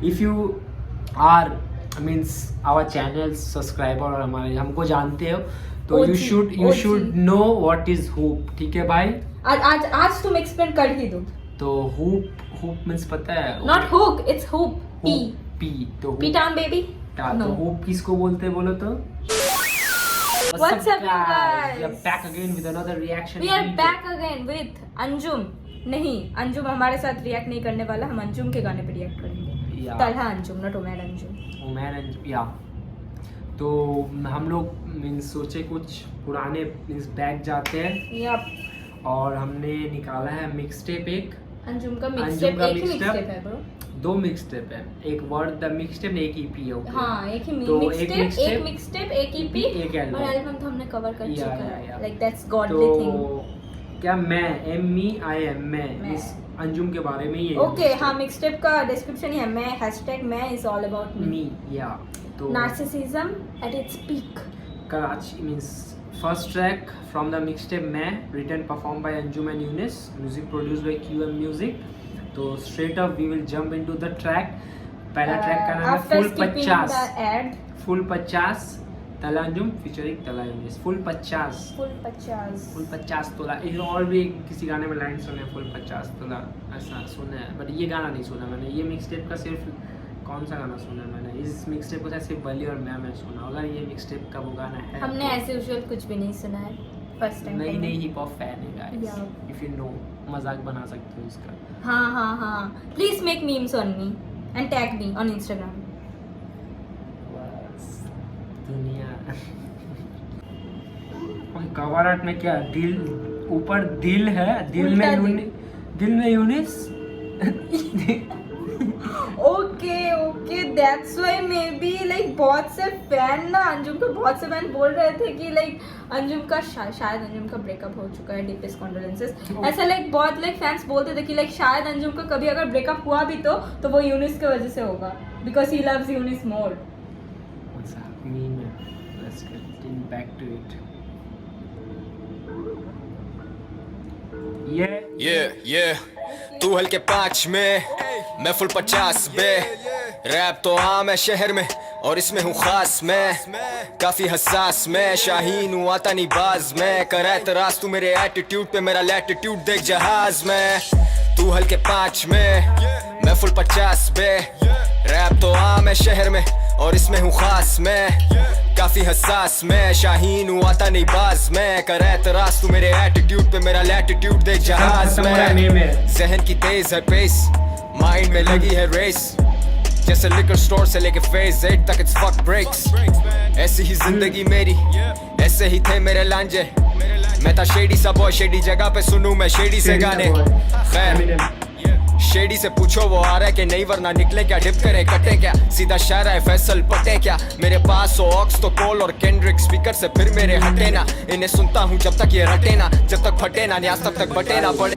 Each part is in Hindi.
If you are means our channel subscriber और हमारे हमको जानते हो तो you should know what is hoop, ठीक है भाई? आज तुम एक्सप्लेन कर ही दो। तो हुप मीन्स पता है? Not hook, it's hoop. P तो पी टाउन बेबी। तो हुप किसको बोलते हैं बोलो तो? What's up, you guys? We are back again with another reaction. We are back again with Anjum. नहीं, अंजुम हमारे साथ रिएक्ट नहीं करने वाला, हम अंजुम के गाने पे रिएक्ट करेंगे। तलहा अंजुम, नॉट उमैर अंजुम। उमैर अंजुम, या। तो हम लोग मीन्स सोचे कुछ पुराने मीन्स बैक जाते हैं। यप। और हमने निकाला है मिक्स टेप एक। अंजुम का मिक्स टेप, एक ही मिक्स टेप है ब्रो। दो मिक्स टेप है, एक वर्ड द मिक्स टेप, एक ईपी है। ओके हाँ, एक ही तो मिक्स टेप, एक ईपी, एक और एल्बम तो हमने कवर कर चुका है। Like that's so godly thing. क्या मैं ME मैं इस अंजुम के बारे में ही ओके, हाँ, मिक्स टेप का डिस्क्रिप्शन ही है मैं, #मैं इज ऑल अबाउट मी। या तो narcissism at its peak. Karachi means first track from the mixtape मैं, written performed by Anjum and Younis, music produced by QM music. तो straight up we will jump into the track. पहला ट्रैक का नाम है फुल 50 तला अंजुम फीचरिंग तला यूनिस। फुल 50 तोला। और भी किसी गाने में लाइन सुने फुल 50 तोला, ऐसा सुना है, बट ये गाना नहीं सुना मैंने। ये मिक्सटेप का सिर्फ कौन सा गाना सुना मैंने? इस मिक्सटेप को सिर्फ बली और मैं सुना। अगर ये मिक्सटेप का वो गाना है, हमने ऐसे यूजुअल कुछ भी नहीं सुना है, फर्स्ट टाइम। नहीं हिप हॉप फैन है गाइस, इफ यू नो, मजाक बना सकते हो इसका। हाँ, please make memes on me and tag me on Instagram. दुनिया कवर आर्ट में क्या दिल, ऊपर दिल है, दिल में Younis. Okay, that's why maybe like बहुत से फैन ना अंजुम को, बहुत से फैन बोल रहे थे कि लाइक अंजुम का शायद अंजुम का ब्रेकअप हो चुका है, डीपेस्ट कंडोलेंसेस। ऐसा लाइक बहुत लाइक फैंस बोलते थे कि लाइक शायद अंजुम का कभी अगर ब्रेकअप हुआ भी तो वो यूनिस की वजह से होगा, because he loves Younis more. What's happening? Let's get back to it. Yeah. तू हल्के 5 में, मैं फुल 50 बे। रैप तो आम है शहर में और इसमें हूँ खास मैं, काफी हसास मैं, शाहीन हूँ आता नहीं बाज मैं। कर एतराज तू मेरे एटीट्यूड पे, मेरा लैटिट्यूड देख जहाज में। तू हल्के 5 में, मैं फुल 50 बे। रैप तो आम है शहर में और इसमें हूँ खास मैं, काफी हसास मैं, शाहीन हूँ आता नहीं बाज मैं। कर एतराज तू मेरे एटीट्यूड पे, मेरा लैटिट्यूड देख जहाज में। जहन की तेज है पेस, माइंड में लगी है रेस, जैसे लिकर स्टोर से लेके फेज 8 तक इट्स फक ब्रेक्स। ऐसी ही जिंदगी मेरी, ऐसे ही थे मेरे लांजे। मैं था शेडी सा बॉय, शेडी जगह पे सुनूं मैं शेडी से गाने। खैर शेडी से पूछो वो आ रहा है कि नहीं, वरना निकले क्या, डिप करे कटे क्या, सीधा शायरा है फैसल पटे क्या। मेरे पास हो ऑक्स तो कोल और केंड्रिक, स्पीकर से फिर मेरे हटे ना। इन्हें सुनता हूँ जब तक ये रटे ना, जब तक फटे ना, न्यास तक बटे ना पड़े।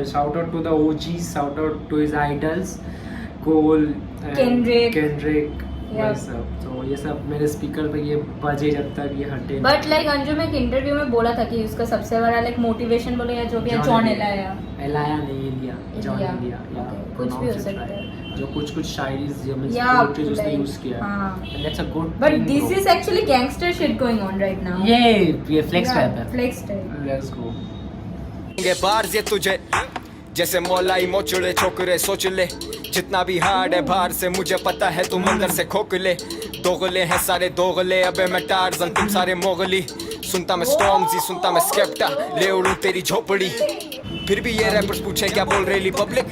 Shout out to the OGs, shout out to his idols, Cole, Kendrick, तो ये सब मेरे स्पीकर पे ये बजे जब तक ये हटे। बट लाइक अंजुम एक इंटरव्यू में बोला था कि उसका सबसे बड़ा लाइक मोटिवेशन बोले या जो भी है जॉन एलाया नहीं लिया, जॉन लिया, कुछ भी हो सकता है। जो कुछ शायरी पोएट्री उसने यूज किया, and that's a good. But this is actually gangster shit going on right now. ये फ्लेक्स टाइप है, फ्लेक्स टाइप। Let's go. ये बार ये तुझे जैसे मौलाई मोचड़े छोकरे सोच ले, जितना भी हार्ड है बाहर से मुझे पता है तुम अंदर से खोखले। दोगले हैं सारे दोगले, अबे मैं टार्जन तुम सारे मोगली। सुनता मैं स्टॉर्म्स ही, सुनता मैं स्केप्टा, ले उड़ूं तेरी झोपड़ी। फिर भी ये रैपर्स पूछे क्या बोल रही पब्लिक,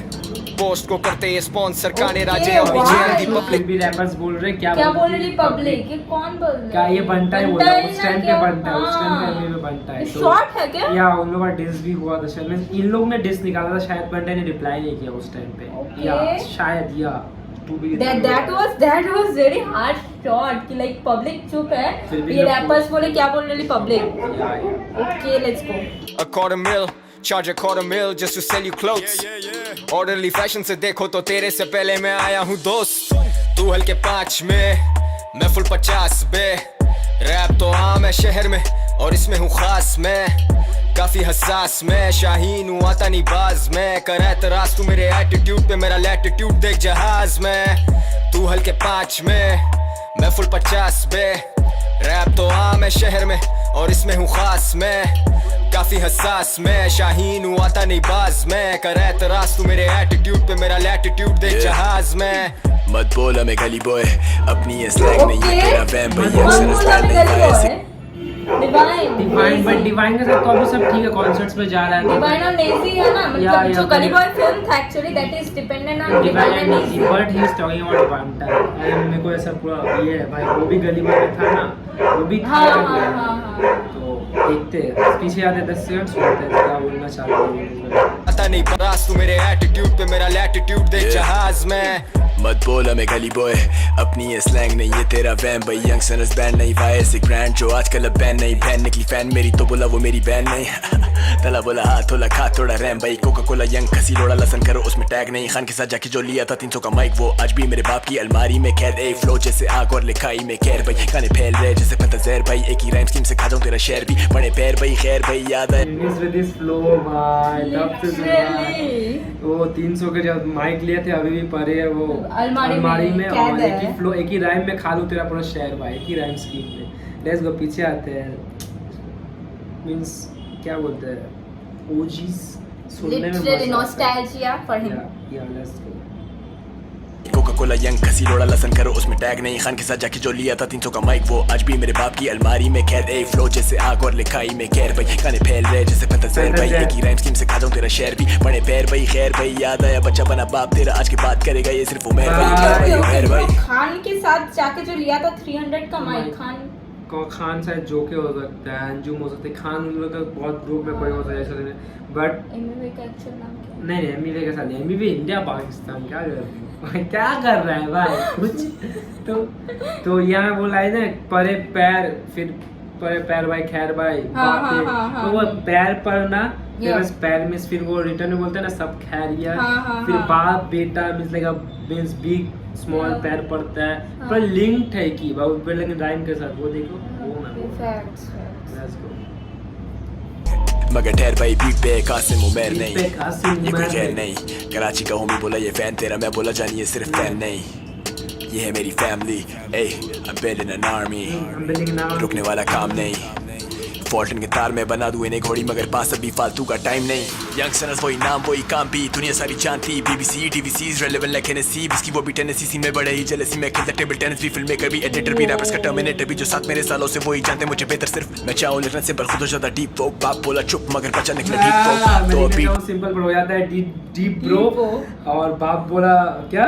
पोस्ट को करते ये स्पॉन्सर काने राजे और नीचे आंधी पब्लिक। भी रैपर्स बोल रहे क्या बोल रही पब्लिक, ये कौन बोल रहा है? क्या ये बनता है, बोला उस टाइम पे बनता है, उस टाइम पे बनता है। शॉर्ट है क्या? या उन लोगों का डिस भी हुआ था शायद, इन लोग ने डिस निकाला था शायद, बंटा ने रिप्लाई नहीं किया उस टाइम पे, या शायद, या to be that was very hard shot कि like पब्लिक चुप है, ये रैपर्स बोले क्या बोल रही public. Okay let's go. A quarter mil, charge a quarter mil just to sell you clothes. Orderly fashion से देखो तो तेरे से पहले मैं आया हूँ दोस्त। तू हल्के 5 में, मैं फुल 50 बे। रैप तो आम है शहर में और इसमें हूँ खास मैं, काफी हसास मैं, शाहीन हूँ आता नहीं बाज मैं। कर एतराज तू मेरे एटीट्यूड पे, मेरा लैटिट्यूड देख जहाज में। हल्के 5 में, मैं फुल 50 बे। रैप तो आम है शहर में और इसमें हूँ खास मैं, काफी हसास मैं, शाहीन हूँ आता नहीं बाज मैं। कर एतराज तू मेरे एटीट्यूड पे, मेरा लैटिट्यूड देख जहाज में। मत बोला मैं गली बॉय, अपनी ये स्लैंग नहीं है तेरा वैम भैया, सरस बैल नहीं है ऐसे। डिवाइन, बट डिवाइन के साथ तो अभी सब ठीक है, कॉन्सर्ट्स में जा रहा है। डिवाइन और नेजी है ना, मतलब जो गली बॉय फिल्म था actually that is dependent on Divine and Naezy, but he is talking about वांटा। एंड मेरे को ऐसा पूरा ये है भाई, वो भी गली बॉय में था ना, वो भी हाँ था। हाँ हाँ। तो देखते हैं, पीछे आते 10 सेकंड सुनते हैं क्या बोलना चाहते हैं। पता नहीं परास तू मेरे एटीट्यूड पे, मेरा लैटिट्यूड देख जहाज में। मत बोला मैं गली बॉय, अपनी ये स्लैंग नहीं है तेरा वैम भाई, यंग सनस बैंड नहीं वायस एक ब्रांड जो आजकल अब बैन नहीं। बैन निकली फैन मेरी तो बोला वो मेरी बैन नहीं। तला बोला हाथ होला खा थोड़ा रैम भाई, कोका कोला यंग खसी लोड़ा लसन करो उसमें टैग नहीं। खान के साथ जाके जो लिया था 300 का माइक, वो आज भी मेरे बाप की अलमारी में कैद। ए फ्लो जैसे आग और लिखाई में कैर भाई, गाने फैल रहे जैसे पता जहर भाई, एक ही राइम स्कीम से खाता हूं तेरा शेर भी। बड़े पैर भाई खैर भाई याद है with this flow भाई, तब से वो 300 के जब माइक लिए थे अभी भी पड़े है वो अलमारी में। और एक ही फ्लो, एक ही राइम में खा लूं तेरा पूरा शेर भाई, एक ही राइम स्कीम में। लेट्स गो, पीछे आते हैं। मींस क्या बोलते हैं, ओजीज सुनने में लिटरली नॉस्टैल्जिया फॉर हिम। या let's go. Coca Cola young खसी लोड़ा लसन करो उसमें टैग नहीं। खान के साथ जाके जो लिया था 300 का माइक, वो आज भी मेरे बाप की अलमारी में कैद। ए फ्लो जैसे आग और लिखाई में कैर भाई, गाने फैल रहे जैसे पता जहर भाई, एक ही राइम स्कीम से खाता हूं तेरा शेर भी। बड़े पैर भाई खैर भाई याद आया, बच्चा बना बाप तेरा आज की बात करेगा ये सिर्फ उमेर भाई। खान के साथ जाके जो लिया था 300 का माइक, खान शायद जोके हो सकता है, अंजुम हो सकता है, खान उन लोग का बहुत ग्रुप में कोई होता है ऐसा। बट एमवी का एक्चुअल नाम क्या है? नहीं एमवी के साथ, एमवी इंडिया पाकिस्तान क्या कर रहा है, क्या कर रहा है भाई कुछ। तो यहाँ बोला है ना, परे पैर, फिर परे पैर भाई खैर भाई। हाँ, तो वो पैर पर ना, फिर पैर में फिर वो रिटर्न में बोलते हैं ना सब खैरियत। फिर बाप बेटा means like means big small पैर पड़ता है, पर लिंक्ड है कि बहुत बड़े लेकिन राइम के साथ। वो देखो वो मैं लेट्स गो। मगर ठहर भाई बीट पे कासिम उमर नहीं, पे कासिम ये कोई उमर खैर नहीं। कराची का होमी बोला ये फैन तेरा, मैं बोला जानिए सिर्फ फैन नहीं। ये है मेरी family, A I'm building an army, रुकने वाला काम नहीं। फॉल्टन के तार में बना दूं इन्हें घोड़ी, मगर पास अभी फालतू का टाइम नहीं। यंग सनस वही नाम वही काम भी, दुनिया सारी जानती। BBC TVCs relevant like Hennessy, इसकी वो भी टेनेसी में बड़े ही जेलसी में खेलता टेबल टेनिस भी, फिल्म मेकर भी, एडिटर भी, रैपर्स का टर्मिनेटर भी, जो साथ मेरे सालों से वही जानते मुझे बेहतर सिर्फ। मैं चाहूं लिखना सिंपल खुद हो जाता डीप वो, बाप बोला चुप मगर बचा निकला डीप वो। तो अभी सिंपल पर हो जाता है डीप ब्रो, और बाप बोला क्या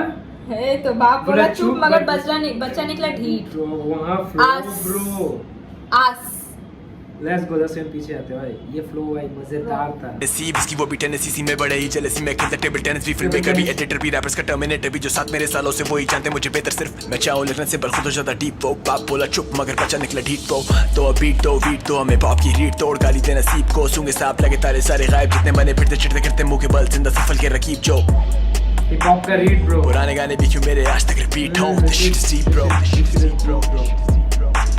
है, तो बाप बोला चुप मगर बच्चा निकला ढीठ। वहाँ फ्लो ब्रो आस। लेट्स गो, 10 सेकंड पीछे आते भाई, ये फ्लो भाई मजेदार था। नसीब इसकी वो भी टेनेसी में बड़े ही जेलसी में खेलता टेबल टेनिस भी, फिल्म मेकर भी, एडिटर भी, रैपर्स का टर्मिनेटर भी, जो साथ मेरे सालों से वही जानते मुझे बेहतर सिर्फ। मैं चाहूं लिखना सिंपल खुद हो जाता डीप वो, बाप बोला चुप मगर बचा निकला ढीठ वो। तो अब बीट दो हमें बाप की रीट तोड़, गाली दे नसीब को, सूंगे सांप लगे तारे सारे गायब, जितने बने फिरते चिड़ते करते मुंह के बल, जिंदा सफल के रकीब जो हिप हॉप का रीड ब्रो। पुराने गाने भी क्यों मेरे आज तक रिपीट हो, this shit is deep bro.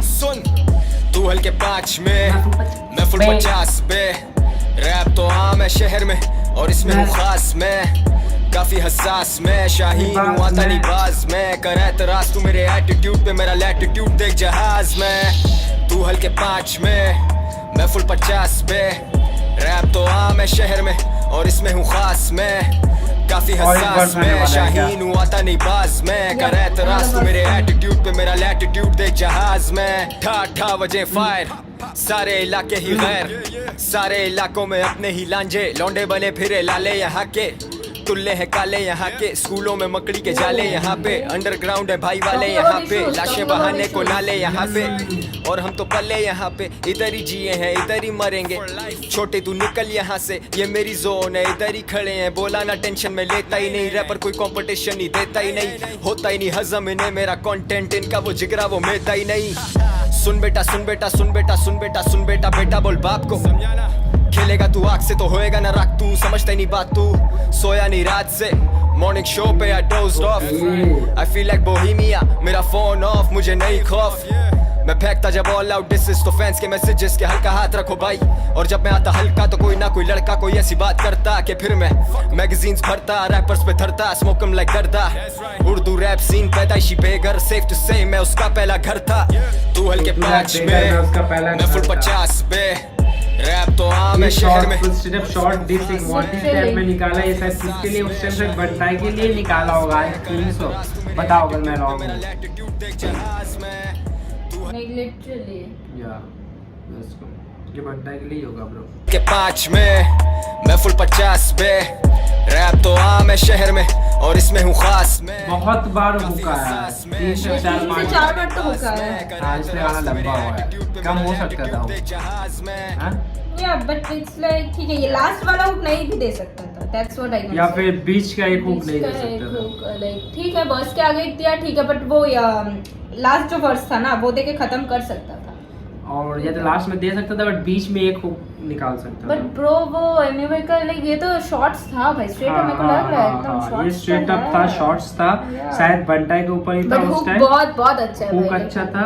सुन तू हल्के 5 में, मैं फुल 50 पे। रैप तो आम है शहर में और इसमें हूँ खास मैं, काफी हसास मैं, शाहीन हूँ आता नहीं बाज मैं। कर एतराज तू मेरे एटीट्यूड पे, मेरा लैटिट्यूड देख जहाज में। तू हल्के 5 में, मैं फुल 50 पे। रैप तो आम है शहर में और इसमें हूँ खास मैं, काफी हसास मैं, शाहीन हूँ आता नहीं बाज मैं। कर एतराज तू मेरे एटीट्यूड पे, मेरा लैटिट्यूड देख जहाज में। ठा वजे फायर, सारे इलाके ही गैर, सारे इलाकों में अपने ही लांझे, लौंडे बने फिरे लाले यहाँ के, तुल्ले हैं काले यहाँ के, स्कूलों में मकड़ी के जाले यहाँ पे, अंडरग्राउंड है भाई वाले यहाँ पे, लाशें बहाने को नाले यहाँ पे, और हम तो पले यहाँ पे, इधर ही जिए हैं इधर ही मरेंगे। छोटे तू निकल यहाँ से, ये मेरी जोन है, इधर ही खड़े हैं, बोला ना टेंशन में लेता ही नहीं, रैपर कोई कंपटीशन ही देता ही नहीं, होता ही नहीं हजम इन्हें मेरा कंटेंट, इनका वो जिगरा वो मेहता ही नहीं। सुन बेटा सुन बेटा सुन बेटा सुन बेटा सुन बेटा, बेटा बोल बाप को, खेलेगा तू आग से तो होएगा ना राख, तू समझता नहीं बात, तू सोया नहीं रात से, मॉर्निंग शो पे I dozed off, I feel like Bohemia, मेरा फोन ऑफ मुझे नहीं खौफ, मैं फेंकता जब ऑल आउट डिसेस तो फैंस के मैसेजेस के हल्का हाथ रखो भाई। और जब मैं आता हल्का तो कोई ना कोई लड़का कोई ऐसी बात करता कि फिर मैं मैगजीन्स भरता, रैपर्स पे धरता, स्मोकम लाइक गर्दा। उर्दू रैप सीन पैदाइशी बेघर, सेफ टू से मैं उसका पहला घर था। तू हल्के 5 में मैं फुल 50 पे, रैप तो आम है शहर में। सिर्फ शॉर्ट डिस एक मॉडल टाइप में निकाला, ये शायद किसके लिए उस टाइम से बंटाई के लिए निकाला होगा। 300 बताओ अगर मैं रॉन्ग हूं। लिटरली या ये बंटाई के लिए होगा ब्रो। के 5 में मैं फुल 50 पे, रैप तो आम है शहर में और इसमें हूँ खास मैं। बहुत बार हुका है, 3 से 4 बार तो हुका है। हाँ इसलिए गाना लंबा हुआ है, कम हो सकता था वो। या बट इट्स लाइक ठीक है, ये लास्ट वाला हुक नहीं भी दे सकता था, दैट्स व्हाट आई कैन। या फिर बीच का एक हुक नहीं दे सकता था। लाइक ठीक है बस के आगे दिया ठीक है, बट वो लास्ट जो वर्स था ना वो दे के खत्म कर सकता था। और या तो लास्ट में दे सकता था, बट बीच में एक हुक निकाल सकता था। बट ब्रो वो एनीवे का लाइक ये तो शॉर्ट्स था भाई, स्ट्रेट अप मेरे को लग रहा है एकदम शॉर्ट्स। ये स्ट्रेट अप था, शॉर्ट्स था, शायद बंटाई के ऊपर ही था उस टाइम। बहुत अच्छा है, हुक अच्छा था।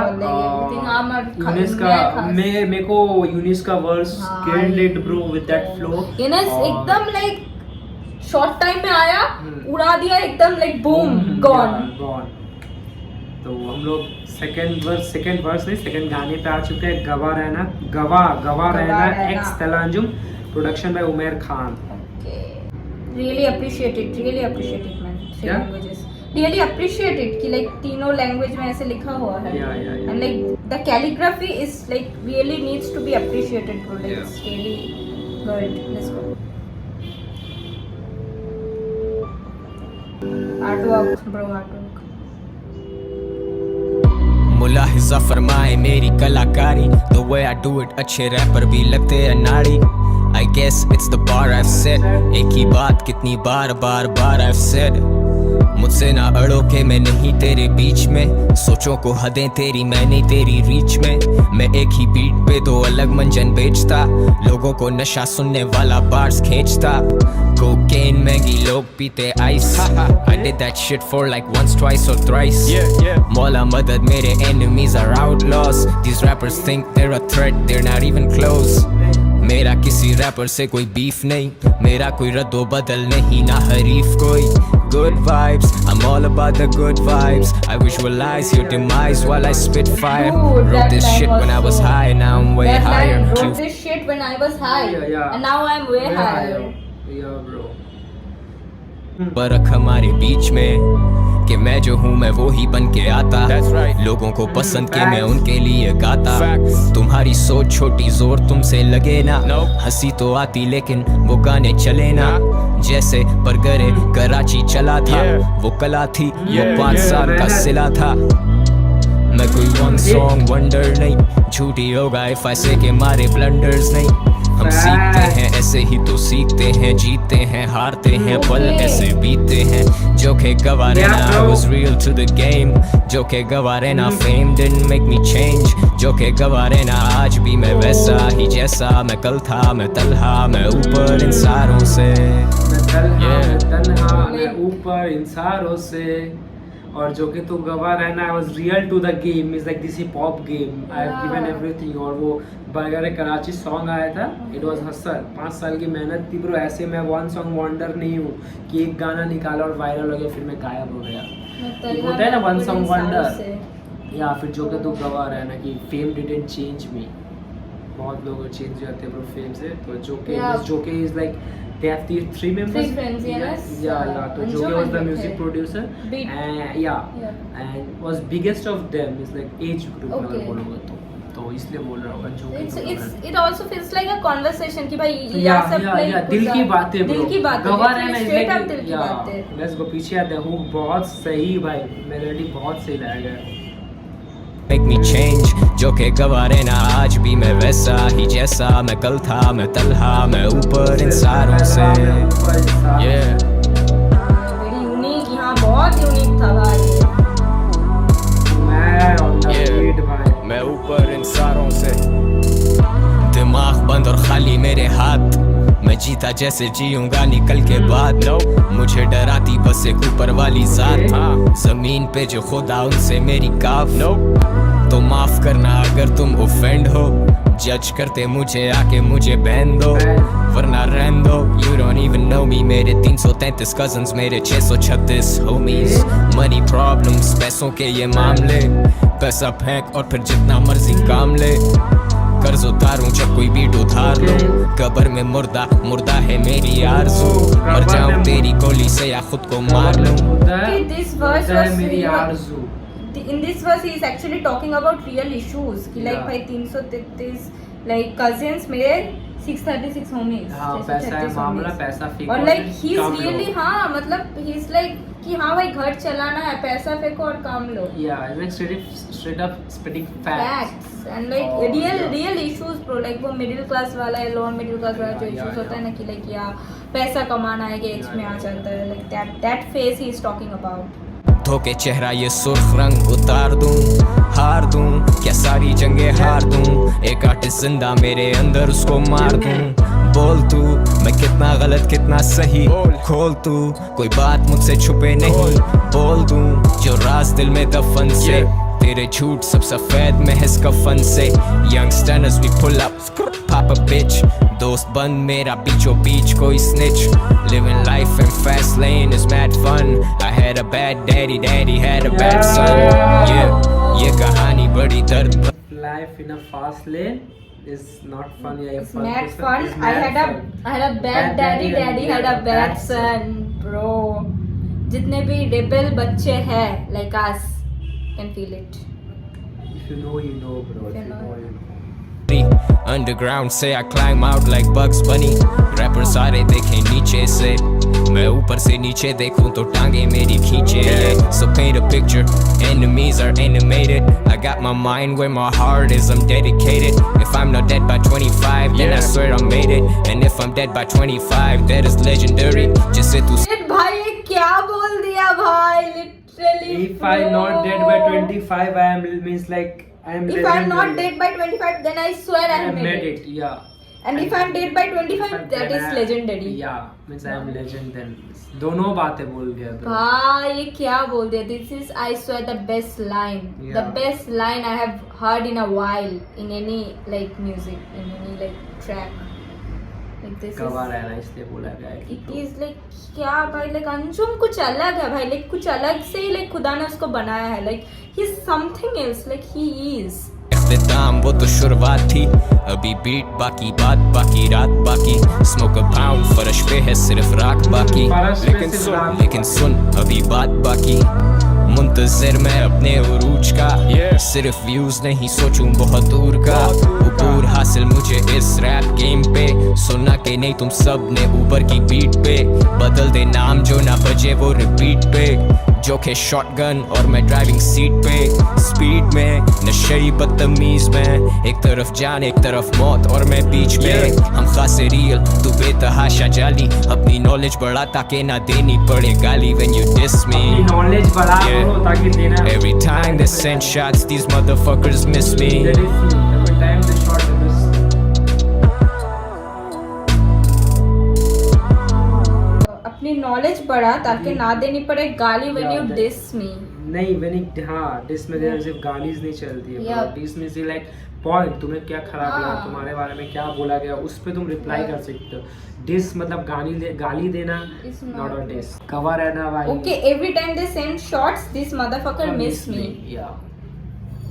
यूनिस का मेरे को यूनिस का verse killed it bro with that flow. Younis एकदम लाइक शॉर्ट टाइम में आया, उड़ा दिया एकदम लाइक बूम गॉन। तो हम लोग सेकंड वर्स नहीं सेकंड गाने पे आ चुके हैं। गवा रहना एक्स तलांजुम, production by Umer Khan. Really appreciated man. Really appreciated कि लाइक तीनों लैंग्वेज में ऐसे लिखा हुआ है। And like the calligraphy is like really needs to be appreciated bro, like it's really good. Let's go artwork bro, artwork. मुलाहिजा फरमाए मेरी कलाकारी, the way I do it अच्छे रैपर भी लगते हैं नाड़ी। I guess it's the bar I've set, एक ही बात कितनी बार I've said। मुझसे ना अड़ो के मैं नहीं तेरे बीच में, सोचों को हदें तेरी मैं नहीं तेरी रीच में। मैं एक ही बीट पे दो अलग मंजन बेचता, लोगों को नशा सुनने वाला बार्स खींचता। कोकेन मैगी लोग पीते ice, I did that shit for like once, twice or thrice। मौला मदद मेरे enemies are outlaws, these rappers think they're a threat, they're not even close। मेरा किसी रैपर से कोई बीफ नहीं, मेरा कोई रद्दो बदल नहीं ना हरीफ कोई। Good vibes, I'm all about the good vibes, I visualize your demise while I spit fire। Wrote this shit when I was high, now I'm way higher। Wrote this shit when I was high, and now I'm way higher। Yeah bro। फर्क हमारे बीच में कि मैं जो हूँ मैं वो ही बन के आता। लोगों को पसंद के मैं उनके लिए गाता। तुम्हारी सोच छोटी जोर तुमसे लगे ना, हंसी तो आती लेकिन वो गाने चले ना। जैसे बरगरे कराची चला था, वो कला थी वो 5 साल का सिला था। मैं कोई वन सॉन्ग वंडर नहीं, झूठी होगा इफ आई से के मारे ब्लंडर्स नहीं। हम सीखते हैं ऐसे ही तो सीखते हैं, जीते हैं हारते हैं पल ऐसे बीतते हैं। जो के गवा रहना I was real to the game, जो के गवा रहना fame didn't make me change। जो के गवा रहना आज भी मैं वैसा ही जैसा मैं कल था। मैं तन्हा मैं ऊपर इन सारों से, मैं ऊपर इन सारों से। और जो कि तू गवा रहना I was real to the game is like this hip hop game, I have given everything। और वो बरगरे कराची सॉन्ग आया था, it was hustle, 5 साल की मेहनत थी ब्रो। ऐसे मैं वन सॉन्ग वंडर नहीं हूँ कि एक गाना निकाला और वायरल हो गया फिर मैं गायब हो गया। होता है ना वन सॉन्ग वंडर। या फिर जो कि तू गवा रहना कि फेम डिडंट चेंज मी। बहुत लोग चेंज जाते हैं ब्रो फेम से। तो जो के is like they have 3 members, 3 friends, yes। yeah तो Joke was the music producer and and was biggest of them is like age group अगर बोलोगे तो इसलिए बोल रहा हूँ Joke। it also feels like a conversation कि भाई दिल की बातें दिल की बातें गवा रहना straight up दिल की बातें। लेट्स गो पीछे आते हैं। हुक बहुत सही भाई, मेलोडी बहुत सही लाया गया। Make me change, जो के गवा रहना आज भी मैं वैसा ही जैसा मैं कल था। मैं तन्हा मैं ऊपर इन सारों से। वेरी यूनिक, यहाँ बहुत यूनिक था भाई। मैं ऊपर इन सारों से, दिमाग बंद और खाली मेरे हाथ। मैं जीता जैसे जीऊंगा निकल के बाद। मुझे डराती बस एक ऊपर वाली जात, जमीन पे जो खुदा उनसे मेरी काफ। तो माफ करना अगर तुम ऑफेंड हो, जज करते मुझे आके मुझे बैन दो, वरना रहन दो। You don't even know me, मेरे 333 cousins, मेरे 636 homies। मनी प्रॉब्लम्स, पैसों के ये मामले, पैसा फेंक और फिर जितना मर्जी काम ले। कर्ज उतारूं जब कोई बीट उधार लूं, कब्र में मुर्दा मुर्दा है मेरी आरज़ू। मर जाऊं तेरी गोली से या खुद को मार लूं। This verse was मेरी आरज़ू। in this verse he is actually talking about real issues कि like Yeah. भाई 333 like cousins मेरे 636 homies। हाँ, पैसा है मामला, पैसा फेंको और like he is काम लो। really हाँ मतलब he is like कि हाँ भाई घर चलाना है, पैसा फेंको और काम लो। Yeah, like straight up spitting facts. Facts and like Oh, real yeah. issues bro, like वो मिडिल क्लास वाला है, लोअर मिडिल क्लास वाला जो Yeah, issues yeah, होता है ना yeah. कि like या पैसा कमाना है कि एज Yeah, में आ yeah, जाता है, like that phase he is talking about। धोके चेहरा ये सुर्ख रंग उतार दूं, हार दूं क्या सारी जंगे हार दूं। एक आर्टिस्ट जिंदा मेरे अंदर उसको मार दूं। बोल तू मैं कितना गलत कितना सही, खोल तू कोई बात मुझसे छुपे नहीं। बोल दूं जो राज दिल में दफन से, तेरे झूठ सब सफेद महज कफन से। Youngsters we pull up pop a bitch, दोस्त बन मेरा बीचों बीच कोई snitch। Living life in fast lane is mad fun, I had a bad daddy, daddy had a bad son। Yeah, ये कहानी बड़ी दर्द। Life in a fast lane is not fun. Yeah, It's mad fun। I had a bad daddy, daddy had a bad son, bro। जितने भी rebel बच्चे हैं like us can feel it। If you know, you know, bro. If you know, you know. Underground से I climb out like Bugs Bunny, rapper सारे देखे नीचे से, मैं ऊपर से नीचे देखूं तो टांगे मेरी खींचे। So paint a picture, enemies are animated, I got my mind where my heart is, I'm dedicated। If I'm not dead by 25 then I swear I made it, and if I'm dead by 25 that is legendary। जिसे तू भाई ये क्या बोल दिया भाई, literally If I'm not dead by 25, I am means like I am. If I'm not dead by 25 then I swear I I have made it. Yeah. And if I'm dead by 25 that is legendary। Yeah, means I am legend then. दोनों बातें बोल दिया तो। भाई ये क्या बोल दिया। This is I swear the best line, the Yeah. best line I have heard in a while in any like music, in any like track। Like this कवा is रहना इसलिए बोला गया है कि it is like क्या भाई like अंजुम कुछ अलग है भाई, like कुछ अलग से ही like खुदा ने उसको बनाया है, like he's something else, like he is। इख्तिताम वो तो शुरुआत थी, अभी बीट बाकी बात बाकी रात बाकी। स्मोक अ पाउंड फर्श पे है सिर्फ राख बाकी, लेकिन सुन अभी बात बाकी। मुंतज़िर मैं अपने उरूज का, सिर्फ व्यूज नहीं सोचूं बहुत दूर का। ऊपर हासिल मुझे इस रैप गेम पे, सुना के नहीं तुम सब ने ऊपर की बीट पे। बदल दे नाम जो ना बजे वो रिपीट पे, जो के शॉटगन और मैं ड्राइविंग सीट पे। स्पीड में नशे बदतमीज में, एक तरफ जान एक तरफ मौत और मैं बीच में। हम खासे रियल तू बेतहाशा जाली, अपनी नॉलेज बढ़ा ताकि ना देनी पड़े गाली। When you diss me, knowledge बढ़ा करो ताकि देना। every time they send shots these motherfuckers miss me। Every time they shot they miss। अपनी नॉलेज बढ़ा ताकि ना देनी पड़े गाली when you Yeah, diss me। नहीं when it हाँ डिस में देना सिर्फ गालीज नहीं चलती है। Yeah. डिस में से लाइक पॉइंट तुम्हें क्या खराब लगा, हाँ. तुम्हारे बारे में क्या बोला गया, उस पे तुम रिप्लाई Yeah. कर सकते हो। डिस मतलब गाली देना, It's not a not dish. कवा रहना भाई। Okay, every time they send shots this motherfucker miss me। या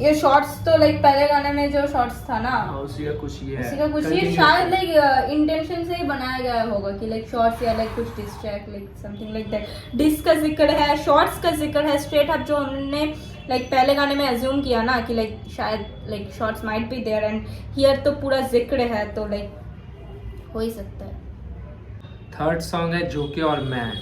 ये शॉट्स तो लाइक पहले गाने में जो शॉट्स था ना, उसी का कुछ ये है। उसी का कुछ ये Continue शायद करो। लाइक इंटेंशन से ही बनाया गया होगा कि लाइक शॉर्ट्स या लाइक कुछ distract like something like that. Diss का जिक्र है, शॉर्ट्स का जिक्र है, स्ट्रेट अप जो हमने लाइक पहले गाने में अज्यूम किया ना कि लाइक शायद like shorts might be there, and here तो पूरा जिक्र है तो लाइक हो ही सकता है। थर्ड सॉन्ग है जोके और मैं।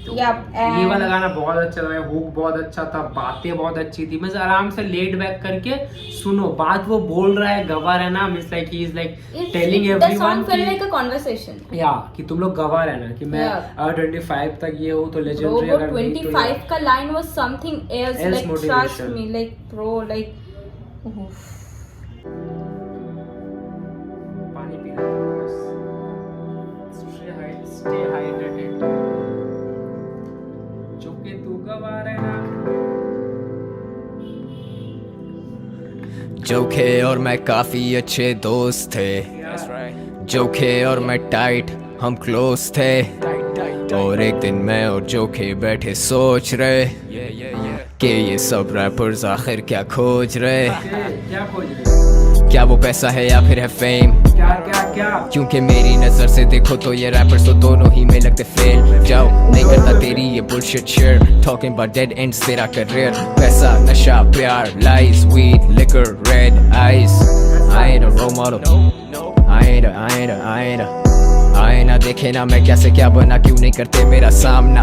तो Yup, ये वाला and- गाना बहुत अच्छा था, हुक बहुत अच्छा था, बातें बहुत अच्छी थी। मैं आराम से लेट बैक करके सुनो, बात वो बोल रहा है गवाह रहना, means like he is like telling The everyone song felt like a conversation। या कि तुम लोग गवाह रहना कि मैं Yeah. अगर 25 तक ये हूँ तो Bro, लेजेंडरी। वो अगर नहीं तो 25 का line was something else, Else like trust motivation. me, like bro, like oof। पानी पीना बस। Stay hydrated। जो कि तू गवाह रहना। जोखे और मैं काफी अच्छे दोस्त थे, जोखे और मैं टाइट हम क्लोज थे। और एक दिन मैं और जोखे बैठे सोच रहे कि ये सब रैपर्स आखिर क्या खोज रहे। क्या खोज रहे? क्या वो पैसा है या फिर है फेम? क्या क्या क्या? क्योंकि मेरी नजर से देखो तो ये रैपर्स तो दोनों ही में लगते फेल। जाओ नहीं करता तेरी ये bullshit share, talking about dead ends तेरा करियर। पैसा नशा प्यार lies weed liquor red eyes. I ain't a role model, I ain't a आईना देखे ना मैं कैसे क्या बना, क्यों नहीं करते मेरा सामना।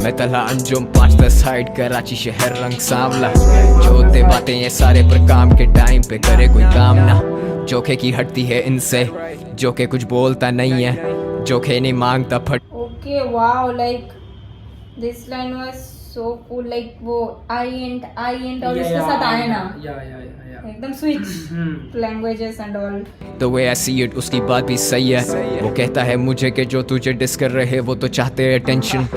मैं तला अंजुम 5-10 हाइट कराची शहर रंग सांवला। जोते बातें ये सारे पर काम के टाइम पे करे कोई काम ना। जोखे की हटती है इनसे, जोखे कुछ बोलता नहीं है, जोखे नहीं मांगता फट। Okay, wow, like this line was so cool. Like वो I ain't और इसके साथ आए ना या एकदम switch languages and all. The way I see it उसकी बात भी सही है। वो कहता है मुझे कि जो तुझे डिस कर रहे वो तो चाहते हैं टेंशन।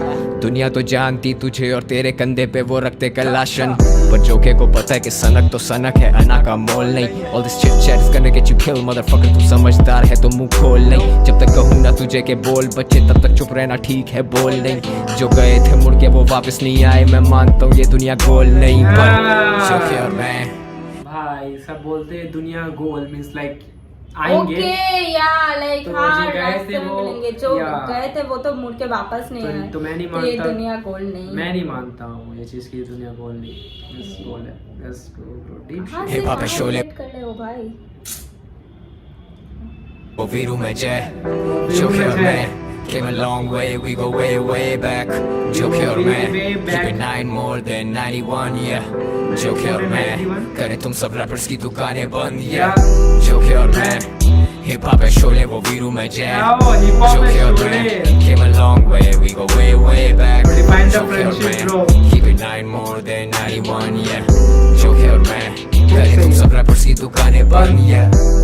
दुनिया तो जानती तुझे और तेरे कंधे पे वो रखते कलाशन। पर जोखे को पता है कि सनक तो सनक है, अना का मोल नहीं। All this chit chat is gonna get you killed motherfucker। तू समझदार है तो मुंह खोल नहीं। जब तक कहूँ ना तुझे के बोल बच्चे तब तक चुप रहना ठीक है, बोल नहीं। जो गए थे मुड़ के वो वापस नहीं आए, मैं मानता हूँ ये दुनिया गोल नहीं। पर जोखे और मैं भाई सब बोलते हैं दुनिया गोल मींस लाइक आएंगे। ओके या लाइक तो हाँ जो गए रास्ते थे में वो- मिलेंगे, जो या। गए थे वो तो मुड़ के वापस नहीं आए। तो मैं नहीं तो ये मानता, दुनिया गोल नहीं। मैं नहीं मानता हूँ ये चीज़ की दुनिया गोल नहीं, बस गोल है। Let's go bro, deep हाँ shit। से Hip hop है कहाँ शोले। relate कर रहे हो भाई? वो वीरू में जय जोखे और मैं came a long way, we go way way back। जोखे और मैं keep it 9 more than 91 yeah। जोखे और मैं करें तुम सब रैपर्स की दुकानें बंद yeah। जोखे और मैं हिप हॉप है शोले वो वीरू में जय। आओ, hip hop है जोखे और शोले। मैं came a long way, we go way way back। Define the जोखे और friendship, मैं bro। keep it 9 more than 91 yeah। जोखे और मैं करें तुम सब रैपर्स की दुकानें बंद yeah।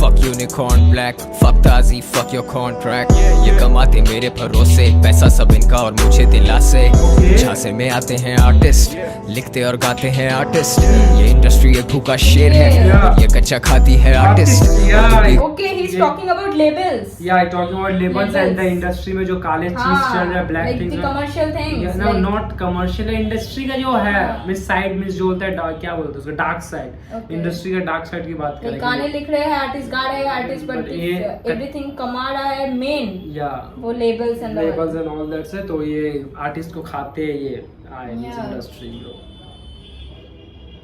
Fuck unicorn black, fuck ताजी, fuck your contract। ये कमाते मेरे भरोसे, पैसा सब इनका और मुझे दिलासे। झांसे में आते हैं आर्टिस्ट, लिखते और गाते हैं आर्टिस्ट। ये इंडस्ट्री एक भूखा शेर है, ये कच्चा खाती है artist. Okay, he's talking about labels. Yeah, I talking about labels and the Labels. industry में जो काले चीज हाँ, चल रहा है, black like things the में- commercial things, Yeah, no, like- not commercial है, इंडस्ट्री का जो है हाँ। मिस साइड मिस जो होता है क्या बोलते हैं उसको, डार्क साइड। Okay. इंडस्ट्री का डार्क साइड की बात Like करेंगे। गाने लिख रहे हैं आर्टिस्ट, गा रहे हैं आर्टिस्ट, But बट ये- एवरीथिंग कमा रहा है मेन या वो labels and labels and all that से, तो ये आर्टिस्ट को खाते हैं ये आए इस Yeah. Industry bro.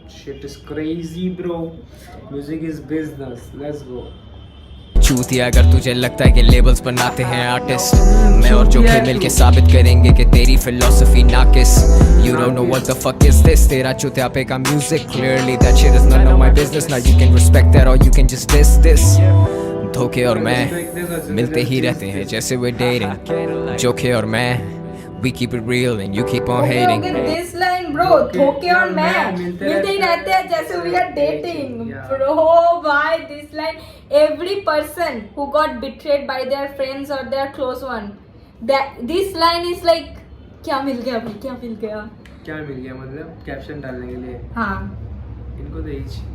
Shit is crazy bro, music is business, let's go। चूतिया अगर तुझे लगता है कि लेबल्स बनाते हैं आर्टिस्ट, मैं और जोखे मिलके साबित करेंगे कि तेरी philosophy नाकिस। You don't know what the fuck is this, तेरा चूतिया पे का music, clearly that shit is none of my business। Now you can respect that or you can just diss this। धोखे और मैं मिलते ही रहते हैं जैसे we're dating। जोखे और मैं we keep it real and you keep on hating। This line bro, धोखे और मैं मिलते ही रहते हैं जैसे we are dating Yeah. Bro. भाई this line, every person who got betrayed by their friends और their close one, this line is like क्या मिल गया भाई, क्या मिल गया। क्या मिल गया मतलब कैप्शन डालने के लिए हाँ इनको तो यही चाहिए।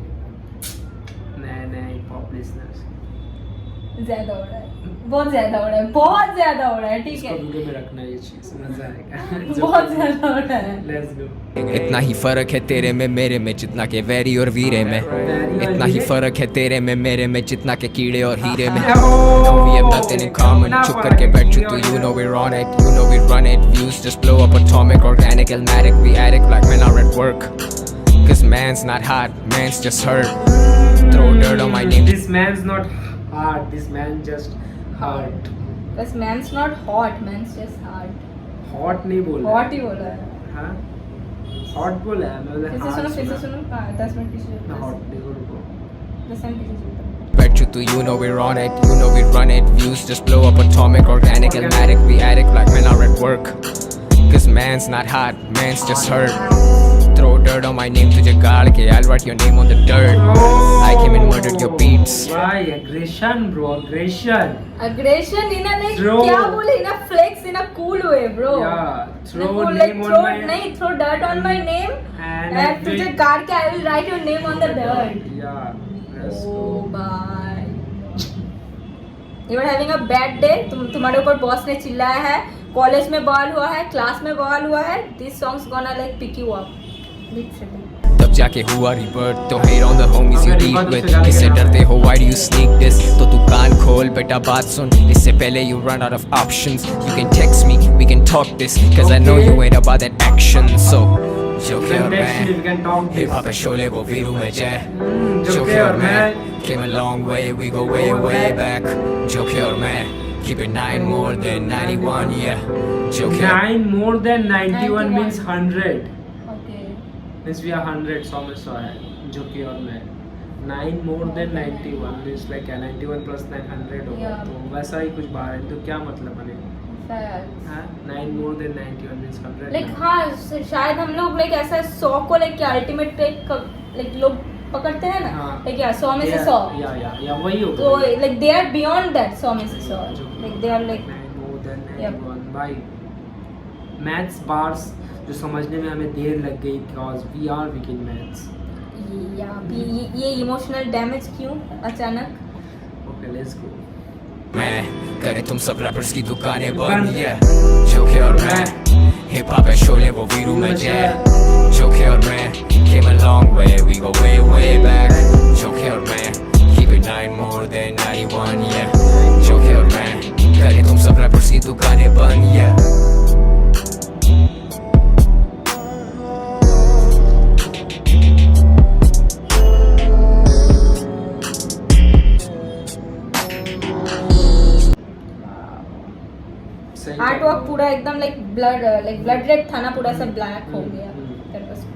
नए हिप हॉप लिसनर्स ज्यादा हो रहा है, बहुत ज्यादा हो रहा है, बहुत ज्यादा हो रहा है, ठीक है इसको वीडियो में रखना ये चीज, मजा आएगा। बहुत ज्यादा हो रहा है। Let's go. इतना ही फर्क है तेरे में मेरे में जितना के वैरी और वीरे में। इतना ही फर्क है तेरे में मेरे में जितना के कीड़े और हीरे में। No, we have nothing in common। चुप करके बैठ चुप तो you know we're on it, you know we run it। Views just blow up atomic, organic, ilmatic, we addict like men are at work। Cause man's not hot, man's just hurt। Throw dirt on my name। This man's not hard, this man just hurt। बस man's not hot, man's just hurt. Hot नहीं बोल रहा हॉट ही बोला है। हाँ हॉट बोला है, मैं फिर से सुनो, फिर से सुनो। हाँ 10 मिनट पीछे, हॉट देखो रुको। 10 मिनट पीछे चलता। Bet you too, you know we're on it, you know we run it। Views just blow up atomic, organic, ilmatic, we addict like men are at work। Cause man's not hot, man's just hurt। throw dirt on my name तुझे गाड़ के I'll write your name on the dirt. I came and murdered your beats. Why aggression, bro? Aggression. Aggression in a like Throw. क्या बोले in a flex in a cool way, bro. Yeah. Throw Like, name throw, on my. नहीं throw dirt on my name and तुझे bring- गाड़ के I will write your name on the dirt. Yeah. Let's Oh go. bye. You are having a bad day. तुम्हारे ऊपर बॉस ने चिल्लाया है, कॉलेज में बॉल हुआ है, क्लास में बॉल हुआ है. These songs gonna like pick you up. Literally. तब जाके हुआ rebirth. Don't hate on the homies you deep with. इससे डरते हो why do you sneak this? तो तू कान खोल बेटा बात सुन. इससे पहले you run out of options. You can text me, we can talk this. Cause I know you ain't about that action. So जो You के can और text me, we मैं can talk this. Hip hop है शोले वो वीरू में जय. जो जो के के और और मैं came a long way, we go way way back. जो के और मैं keep it 9 more than 91, yeah. जो के 9 more than 91 means 100. Okay. Means we are 100. 100 में 100 है. जो कि और मैं 9 more than 91 means like 91 plus 900 होगा. Yeah. तो वैसा ही कुछ बाहर है. तो क्या मतलब बने? हाँ 9 more than 91 means 100. लाइक हाँ शायद हम लोग लाइक ऐसा 100 को लाइक अल्टीमेट लाइक लोग पकड़ते हैं ना हाँ. लाइक या 100 में से 100 या वही होगा. तो like they are beyond that 100 में से 100 like they are like 9 more than Yep. 91 भाई. मैथ्स बार्स जो समझने में हमें देर लग गई because we are weak in maths. ये इमोशनल डैमेज क्यों अचानक. Okay, let's go. मैं करे तुम सब रैपर्स की दुकानें दुकान बंद, yeah. जो के और मैं हिप हॉप है शोले वो वीरू में जय. जो के और मैं came a long way, we go way way back. जो के और मैं keep it 9 more than 91, yeah. जो के और मैं करे तुम सब रैपर्स की दुकानें बंद, yeah. सही आर्ट वर्क पूरा एकदम लाइक ब्लड रेड था ना पूरा सब ब्लैक हो हम्म, गया. हम्म. That was-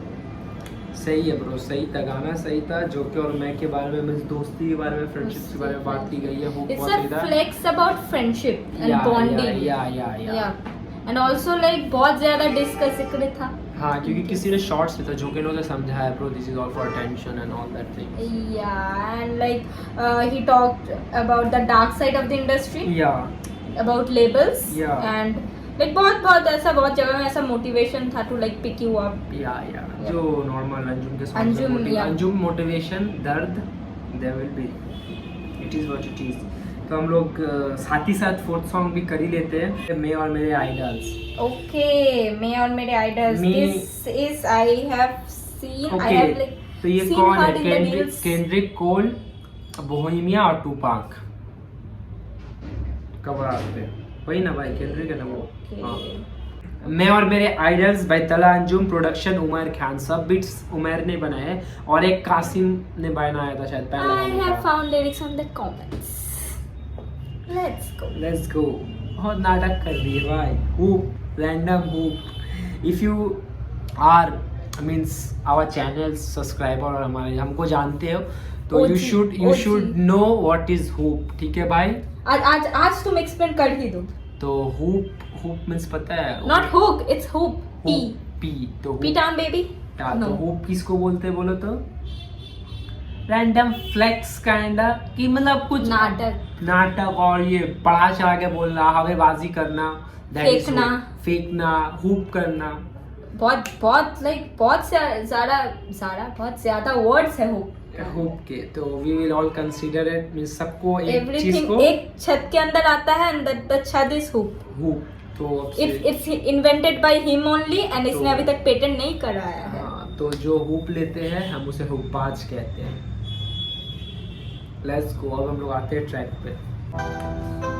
सही है ब्रो. सही था गाना. सही था. जो के और मैं के बारे में मींस दोस्ती के बारे में फ्रेंडशिप के बारे में बात की गई है. होप It's बहुत a सही था. flex about friendship and bonding. या And also like बहुत ज्यादा डिस का जिक्र था. हाँ क्योंकि किसी ने शॉर्ट्स में था जो के ने समझाया bro this is all for attention and all that thing. Yeah, and like he talked about the dark side of the industry, या about labels, Yeah. and like बहुत ऐसा बहुत जगह में ऐसा motivation था to like pick you up. या जो नॉर्मल अंजुम के अंजुम, yeah. अंजुम मोटिवेशन दर्द there will be. It is what it is. तो हम लोग साथ ही साथ फोर्थ सॉन्ग भी कर ही लेते हैं. मैं और मेरे आइडल्स. Okay, मैं और मेरे idols. Me- This is I have seen. I okay have like तो ये seen कौन her है? in the reels. Kendrick Cole, Bohemia और टूपाक कवर आते हैं. वही ना भाई केंड्रिक है ना वो. Okay. हाँ. मैं और मेरे आइडल्स बाय तला अंजुम प्रोडक्शन उमर खान. सब बिट्स उमर ने बनाए हैं और एक कासिम ने बनाया था शायद I पहले. have found lyrics on the comments. Let's go. Let's go. बहुत नाटक कर रही है भाई. Hoop random hoop. If you are means our channel subscriber और हमारे हमको जानते हो तो you OG. Should know what is hoop. ठीक है भाई. आज तुम एक्सप्लेन कर ही दो. तो हुप मींस पता है? Not hook, it's hoop. P. P. तो P town baby. तो No. हुप किसको बोलते हैं बोलो तो? रैंडम फ्लेक्स काइंडा कि मतलब कुछ नाटक और ये पढ़ा चढ़ा के बोलना, हवेबाजी करना, that is फेंकना. hoop. फेंकना, हुप करना. बहुत लाइक बहुत ज्यादा वर्ड्स है hoop. हुप के तो we will all consider it means सबको एक चीज Everything को एक छत के अंदर आता है and the छत is hoop. हुप. तो अब से It's invented by him only and इसने तो- अभी तक पेटेंट नहीं कराया है. हाँ, तो जो हुप लेते हैं हम उसे हुपबाज कहते हैं. Let's go. अब हम लोग आते हैं ट्रैक पे.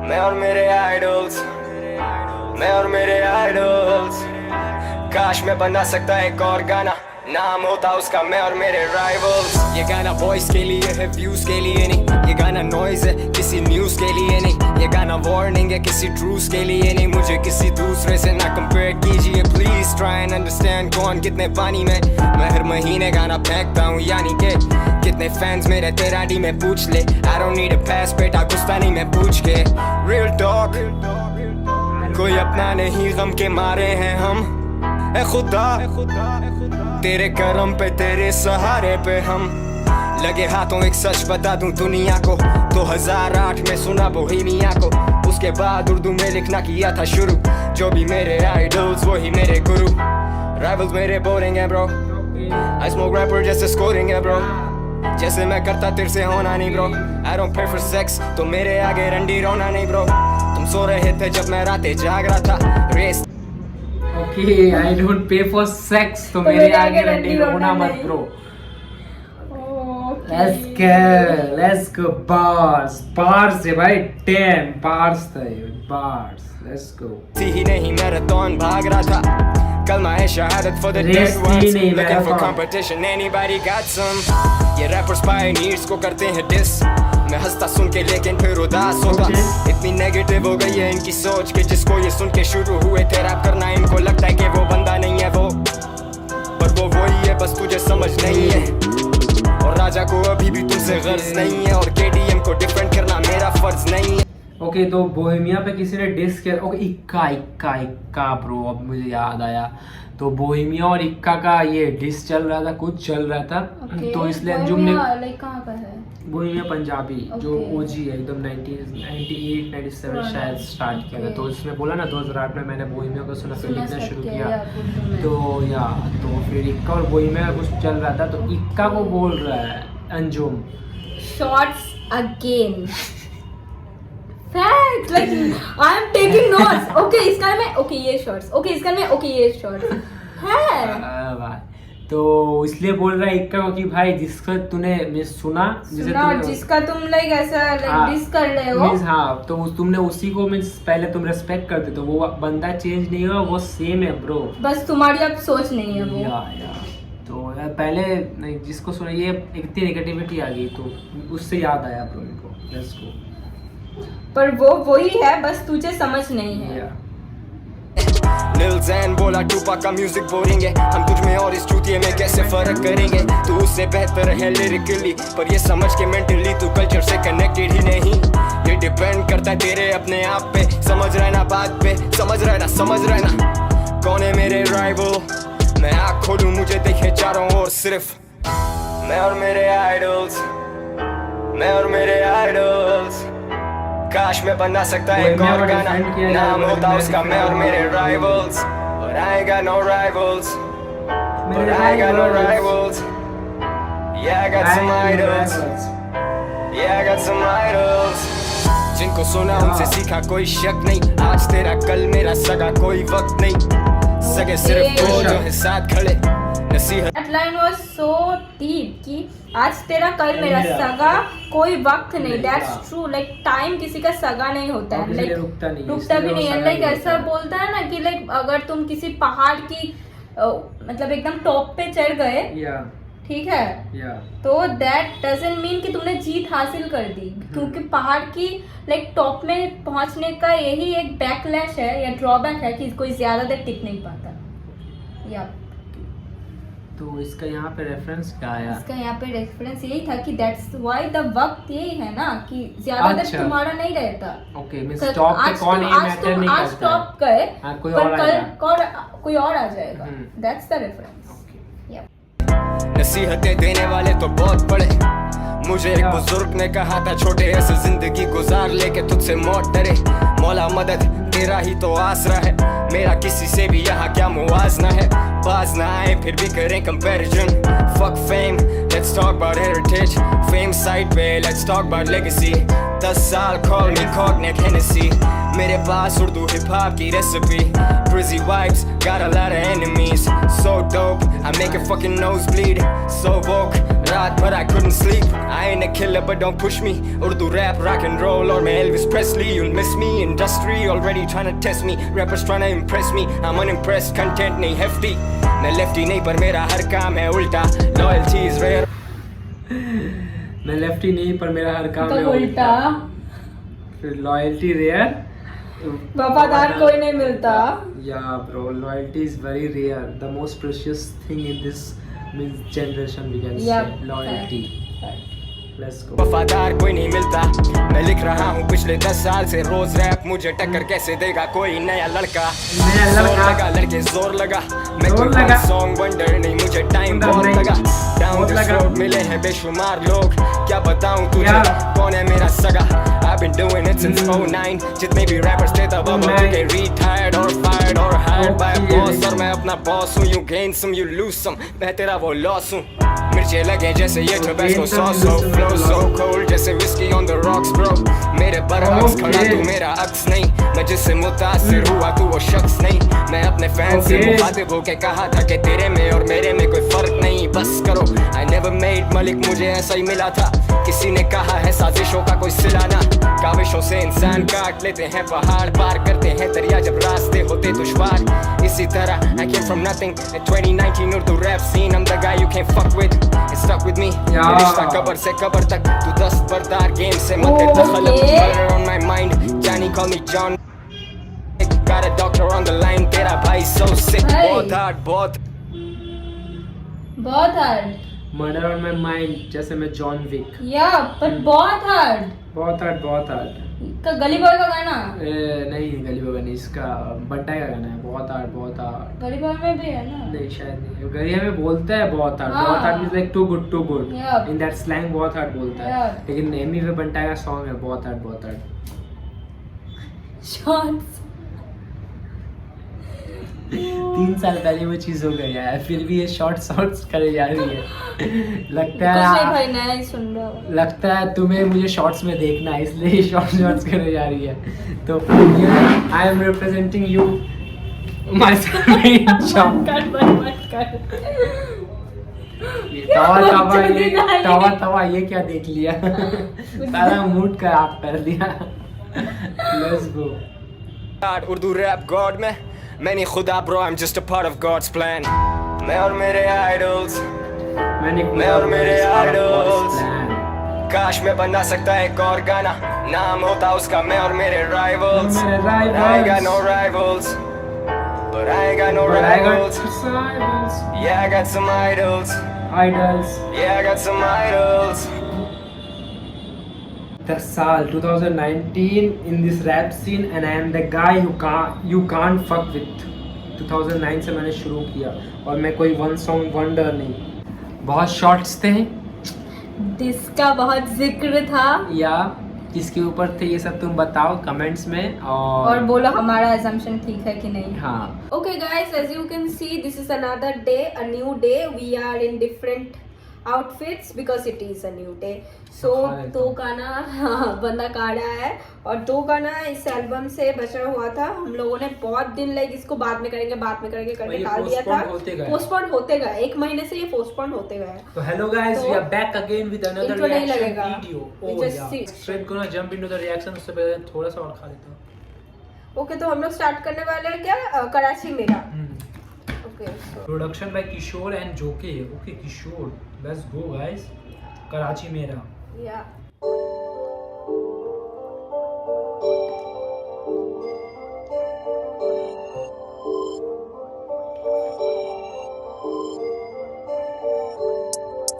मैं और मेरे आइडल्स, मैं और मेरे आइडल्स. काश मैं बना सकता एक और गाना, नाम होता उसका मैं और मेरे राइवल्स. ये गाना वॉइस के लिए है, व्यूज के लिए नहीं. ये गाना नॉइज है किसी न्यूज के लिए नहीं. ये ये गाना वार्निंग है किसी ट्रूस के लिए नहीं, मुझे किसी दूसरे से ना कंपेयर कीजिए प्लीज। ट्राई एंड अंडरस्टैंड कौन कितने पानी में, मैं हर महीने गाना फेंकता हूँ यानी के कितने फैंस मेरे तेरा डी में पूछ ले। आई डोंट नीड अ पास बेटा गुस्सा नहीं मैं पूछ के। रियल टॉक कोई अपना नहीं गम के मारे हैं हम, ए खुदा तेरे करम पे तेरे सहारे पे हम लगे हाथों। एक सच बता दूं दुनिया को, 2008 में सुना बोहेमिया को, उसके बाद उर्दू में लिखना किया था शुरू। जो भी मेरे आइडल्स वही मेरे गुरु, राइवल्स मेरे बोरिंग है ब्रो। आई स्मोक रैपर जैसे स्कोरिंग है ब्रो, जैसे मैं करता तेरे से होना नहीं bro. I don't pay for sex तो मेरे आगे रंडी रोना नहीं ब्रो। तुम सो रहे थे जब मैं रातें जाग रहा था race. Okay I don't pay for sex तो मेरे आगे रंडी रोना मत ब्रो। Let's go bars है भाई 10 bars था ये bars let's go। ही नहीं मैराथन भाग रहा था, कलमा है शहादत for the dead ones, looking for competition anybody got some। ये rappers pioneers को करते हैं diss, मैं हंसता सुन के लेकिन फिर उदास होता। इतनी नेगेटिव हो गई है इनकी सोच कि जिसको ये सुन के शुरू हुए थे रैप करना इनको लगता है कि वो बंदा नहीं है वो, पर वो वही है बस तुझे समझ नहीं है। और राजा को अभी भी तुझसे गर्ज नहीं है, और केडीएम को डिफेंड करना मेरा फर्ज नहीं है। ओके तो बोहेमिया पे किसी ने डिस किया। ओके इक्का ब्रो अब मुझे याद आया। तो बोहेमिया और इक्का का ये डिस चल रहा था, कुछ चल रहा था। तो इसलिए अंजुम ने कहाँ का है बोहेमिया पंजाबी जो ओजी है एकदम 1998-97 शायद स्टार्ट किया था। तो इसमें बोला ना 2008 में मैंने बोहेमिया को सुना फिर लिखना शुरू किया। तो फिर इक्का और बोहेमिया का कुछ चल रहा था, तो इक्का को बोल रहा है Anjum shorts again fact like I am taking notes. Okay इसका में ओके ये शॉर्ट्स, ओके इसका में ओके ये शॉर्ट्स है। तो इसलिए बोल रहा है इक्का को कि भाई जिसका तूने सुना जिसका तुम लाइक ऐसा लाइक डिस कर रहे हो हाँ तो तुमने उसी को मींस पहले तुम रेस्पेक्ट करते तो वो बंदा चेंज नहीं हुआ, वो सेम है ब्रो, बस तुम्हारी अब सोच नहीं है वो। या तो यार पहले नहीं जिसको सुना ये इतनी नेगेटिविटी आ गई तो उससे याद आया ब्रो इनको लेट्स गो। पर वो वही है बस तुझे समझ नहीं है। लिल ज़ैन बोला टूपाक का म्यूजिक बोरिंग है, हम तुझ में और इस चूतिए में कैसे फर्क करेंगे। तू उससे बेहतर है लिरिकली पर ये समझ के मेंटली तू कल्चर से कनेक्टेड ही नहीं। ये डिपेंड करता है तेरे अपने आप पे, समझ रहना बात पे, समझ रहना कौन है मेरे राइवल। मैं आँख खोलूं मुझे देखे चारों ओर सिर्फ मैं और मेरे आइडल्स। काश मैं बना सकता एक और गाना, नाम होता उसका मैं और मेरे rivals. But I ain't got no rivals, Yeah, I got some idols, जिनको सुना उनसे सीखा कोई शक नहीं। आज तेरा कल मेरा सगा कोई वक्त नहीं, सगे सिर्फ वो जो है साथ खड़े। That line was so deep कि आज तेरा कल मेरा सगा कोई वक्त नहीं। That's true, like time किसी का सगा नहीं होता है, like रुकता भी नहीं है। like ऐसा बोलता है ना कि like अगर तुम किसी पहाड़ की मतलब एकदम टॉप पे चढ़ गए ठीक है तो that doesn't mean कि तुमने जीत हासिल कर दी, क्योंकि पहाड़ की like टॉप में पहुंचने का यही एक बैकलैश है या ड्रॉबैक है कि कोई ज्यादा देर टिक नहीं पाता। या तो इसका यहाँ पे रेफरेंस क्या आया? इसका यहाँ पे रेफरेंस यही था कि दैट्स व्हाई द वक्त यही है ना कि ज्यादा देर तुम्हारा नहीं रहता। ओके मींस स्टॉप पे कौन ये मैटर नहीं करता। आज स्टॉप गए कोई पर और कल कोई और आ जाएगा। That's the reference. नसीहतें देने वाले तो बहुत बड़े, मुझे एक बुजुर्ग ने कहा था छोटे ऐसे जिंदगी गुजार लेके तुझसे मौत डरे। मौला मदद तेरा ही तो आसरा है, मेरा किसी से भी यहाँ क्या मुवाजना है। बाज ना आए फिर भी करें comparison. Fuck fame, let's talk about heritage. Fame side पे let's talk about legacy. 10 साल call me Cognac Hennessy, मेरे पास उर्दू हिप हॉप की recipe. Drizzy vibes, got a lot of enemies. So dope, I make a fucking nosebleed. So woke, रात भर I couldn't sleep. I ain't a killer but don't push me. Urdu rap, rock and roll और मैं Elvis Presley. You'll miss me, industry already trying to test me. Rappers trying to impress me, I'm unimpressed, content नहीं hefty. मैं लेफ्टी नहीं पर मेरा हर काम है उल्टा, लॉयल्टी इज रेयर। मैं लेफ्टी नहीं पर मेरा हर काम है उल्टा। फिर लॉयल्टी रेयर, वफादार कोई नहीं मिलता। Yeah, bro, loyalty is very rare. The most precious thing in this generation, we can Yeah, say loyalty. Let's go. वफादार कोई नहीं मिलता। मैं लिख रहा हूँ पिछले 10 साल से रोज रैप, मुझे टक्कर कैसे देगा कोई नया लड़का। जोर लगा लड़के जोर लगा, मैं कोई सॉन्ग वंडर नहीं, मुझे टाइम बहुत लगा। डाउन दिस रोड मिले हैं बेशुमार लोग, क्या बताऊँ तुझे कौन है मेरा सगा। I've been doing it since 09, जितने भी rappers थे तब अब हो चुके retired or fired or hired by a boss, और मैं अपना boss हूँ। You gain some, you lose some, मैं तेरा वो loss हूँ। मिर्चे लगे जैसे ये Tabasco sauce हो, flow so cold जैसे whiskey on the rocks bro। मेरे बरअक्स खड़ा तू मेरा अक्स नहीं, मैं जिससे मुतासिर हुआ तू वो शख्स नहीं। मैं अपने फैंस से मुखातिब होके कहा था कि तेरे में और मेरे में कोई फर्क नहीं, बस करो। I never made मलिक, मुझे ऐसा ही मिला था। किसी ने कहा है साजिशों का कोई सिलाना, काविशों से इंसान काट लेते हैं पहाड़, पार करते हैं दरिया जब रास्ते होते दुश्वार। इसी तरह I came from nothing in 2019 Urdu rap scene, I'm the guy you can't fuck with, it's stuck with me। रिश्ता कबर से कबर तक, तू दस्तबरदार गेम से मत तखल्लुफ। Murder on my mind, Johnny call me John, got a doctor on the line, तेरा भाई so sick, बहुत hard बहुत hard. Murder on my mind, जैसे मैं जॉन विक। या पर बहुत हार्ड। बहुत हार्ड। का गली बॉय का गाना? नहीं गली बॉय नहीं, इसका बंटाई का गाना है। बहुत हार्ड। गली बॉय में भी है ना? नहीं शायद नहीं, गलिया में बोलता है बहुत hard means like too good in that slang, बहुत हार्ड बोलता है। लेकिन एमी पे बंटाई का सॉन्ग है बहुत हार्ड। शॉट्स 3 साल पहले वो चीज हो गई है, फिर भी ये शॉर्ट्स करे जा रही है। लगता है भाई नया ही सुन रहा हूं। लगता है तुम्हें मुझे शॉर्ट्स में देखना है, इसलिए शॉर्ट्स करे जा रही है। तो I am representing you my तवा ये क्या देख लिया, सारा मूड खराब कर दिया। Let's go. Urdu rap god में मैं नहीं खुदा bro, I'm just a part of God's plan। मैं और मेरे idols, मैं और मेरे idols, काश मैं बना सकता एक और गाना, नाम होता उसका मैं और मेरे rivals। I ain't got no rivals, but I ain't got no rivals। Yeah I got some idols, yeah I got some idols। 10 साल 2019 in this rap scene and I am the guy you can't fuck with। 2009 से मैंने शुरू किया और मैं कोई वन सॉन्ग वंडर नहीं। बहुत शॉर्ट्स थे, जिसका बहुत जिक्र था, या किसके ऊपर थे ये सब तुम बताओ कमेंट्स में, और बोलो हमारा assumption ठीक है कि नहीं। हाँ। Okay guys, as you can see this is another day, a new day। We are in different outfits because it is a new day। So 2 गाना बंदा का रहा है और 2 गाना इस एल्बम से बचा हुआ था। हम लोगों ने बहुत दिन लाइक इसको बाद में करेंगे करके डाल दिया था, पोस्टपोन होते गए 1 महीने से, ये पोस्टपोन होते गए। तो hello guys, we are back again with another reaction video. Straight gonna jump into the reaction. उससे पहले थोड़ा सा और खा लेता हूं। ओके तो हम लोग स्टार्ट करने वाले हैं क्या, कराची मेरा। Okay production by Kishore and जोके। Okay Kishore, let's go guys. Karachi मेरा। या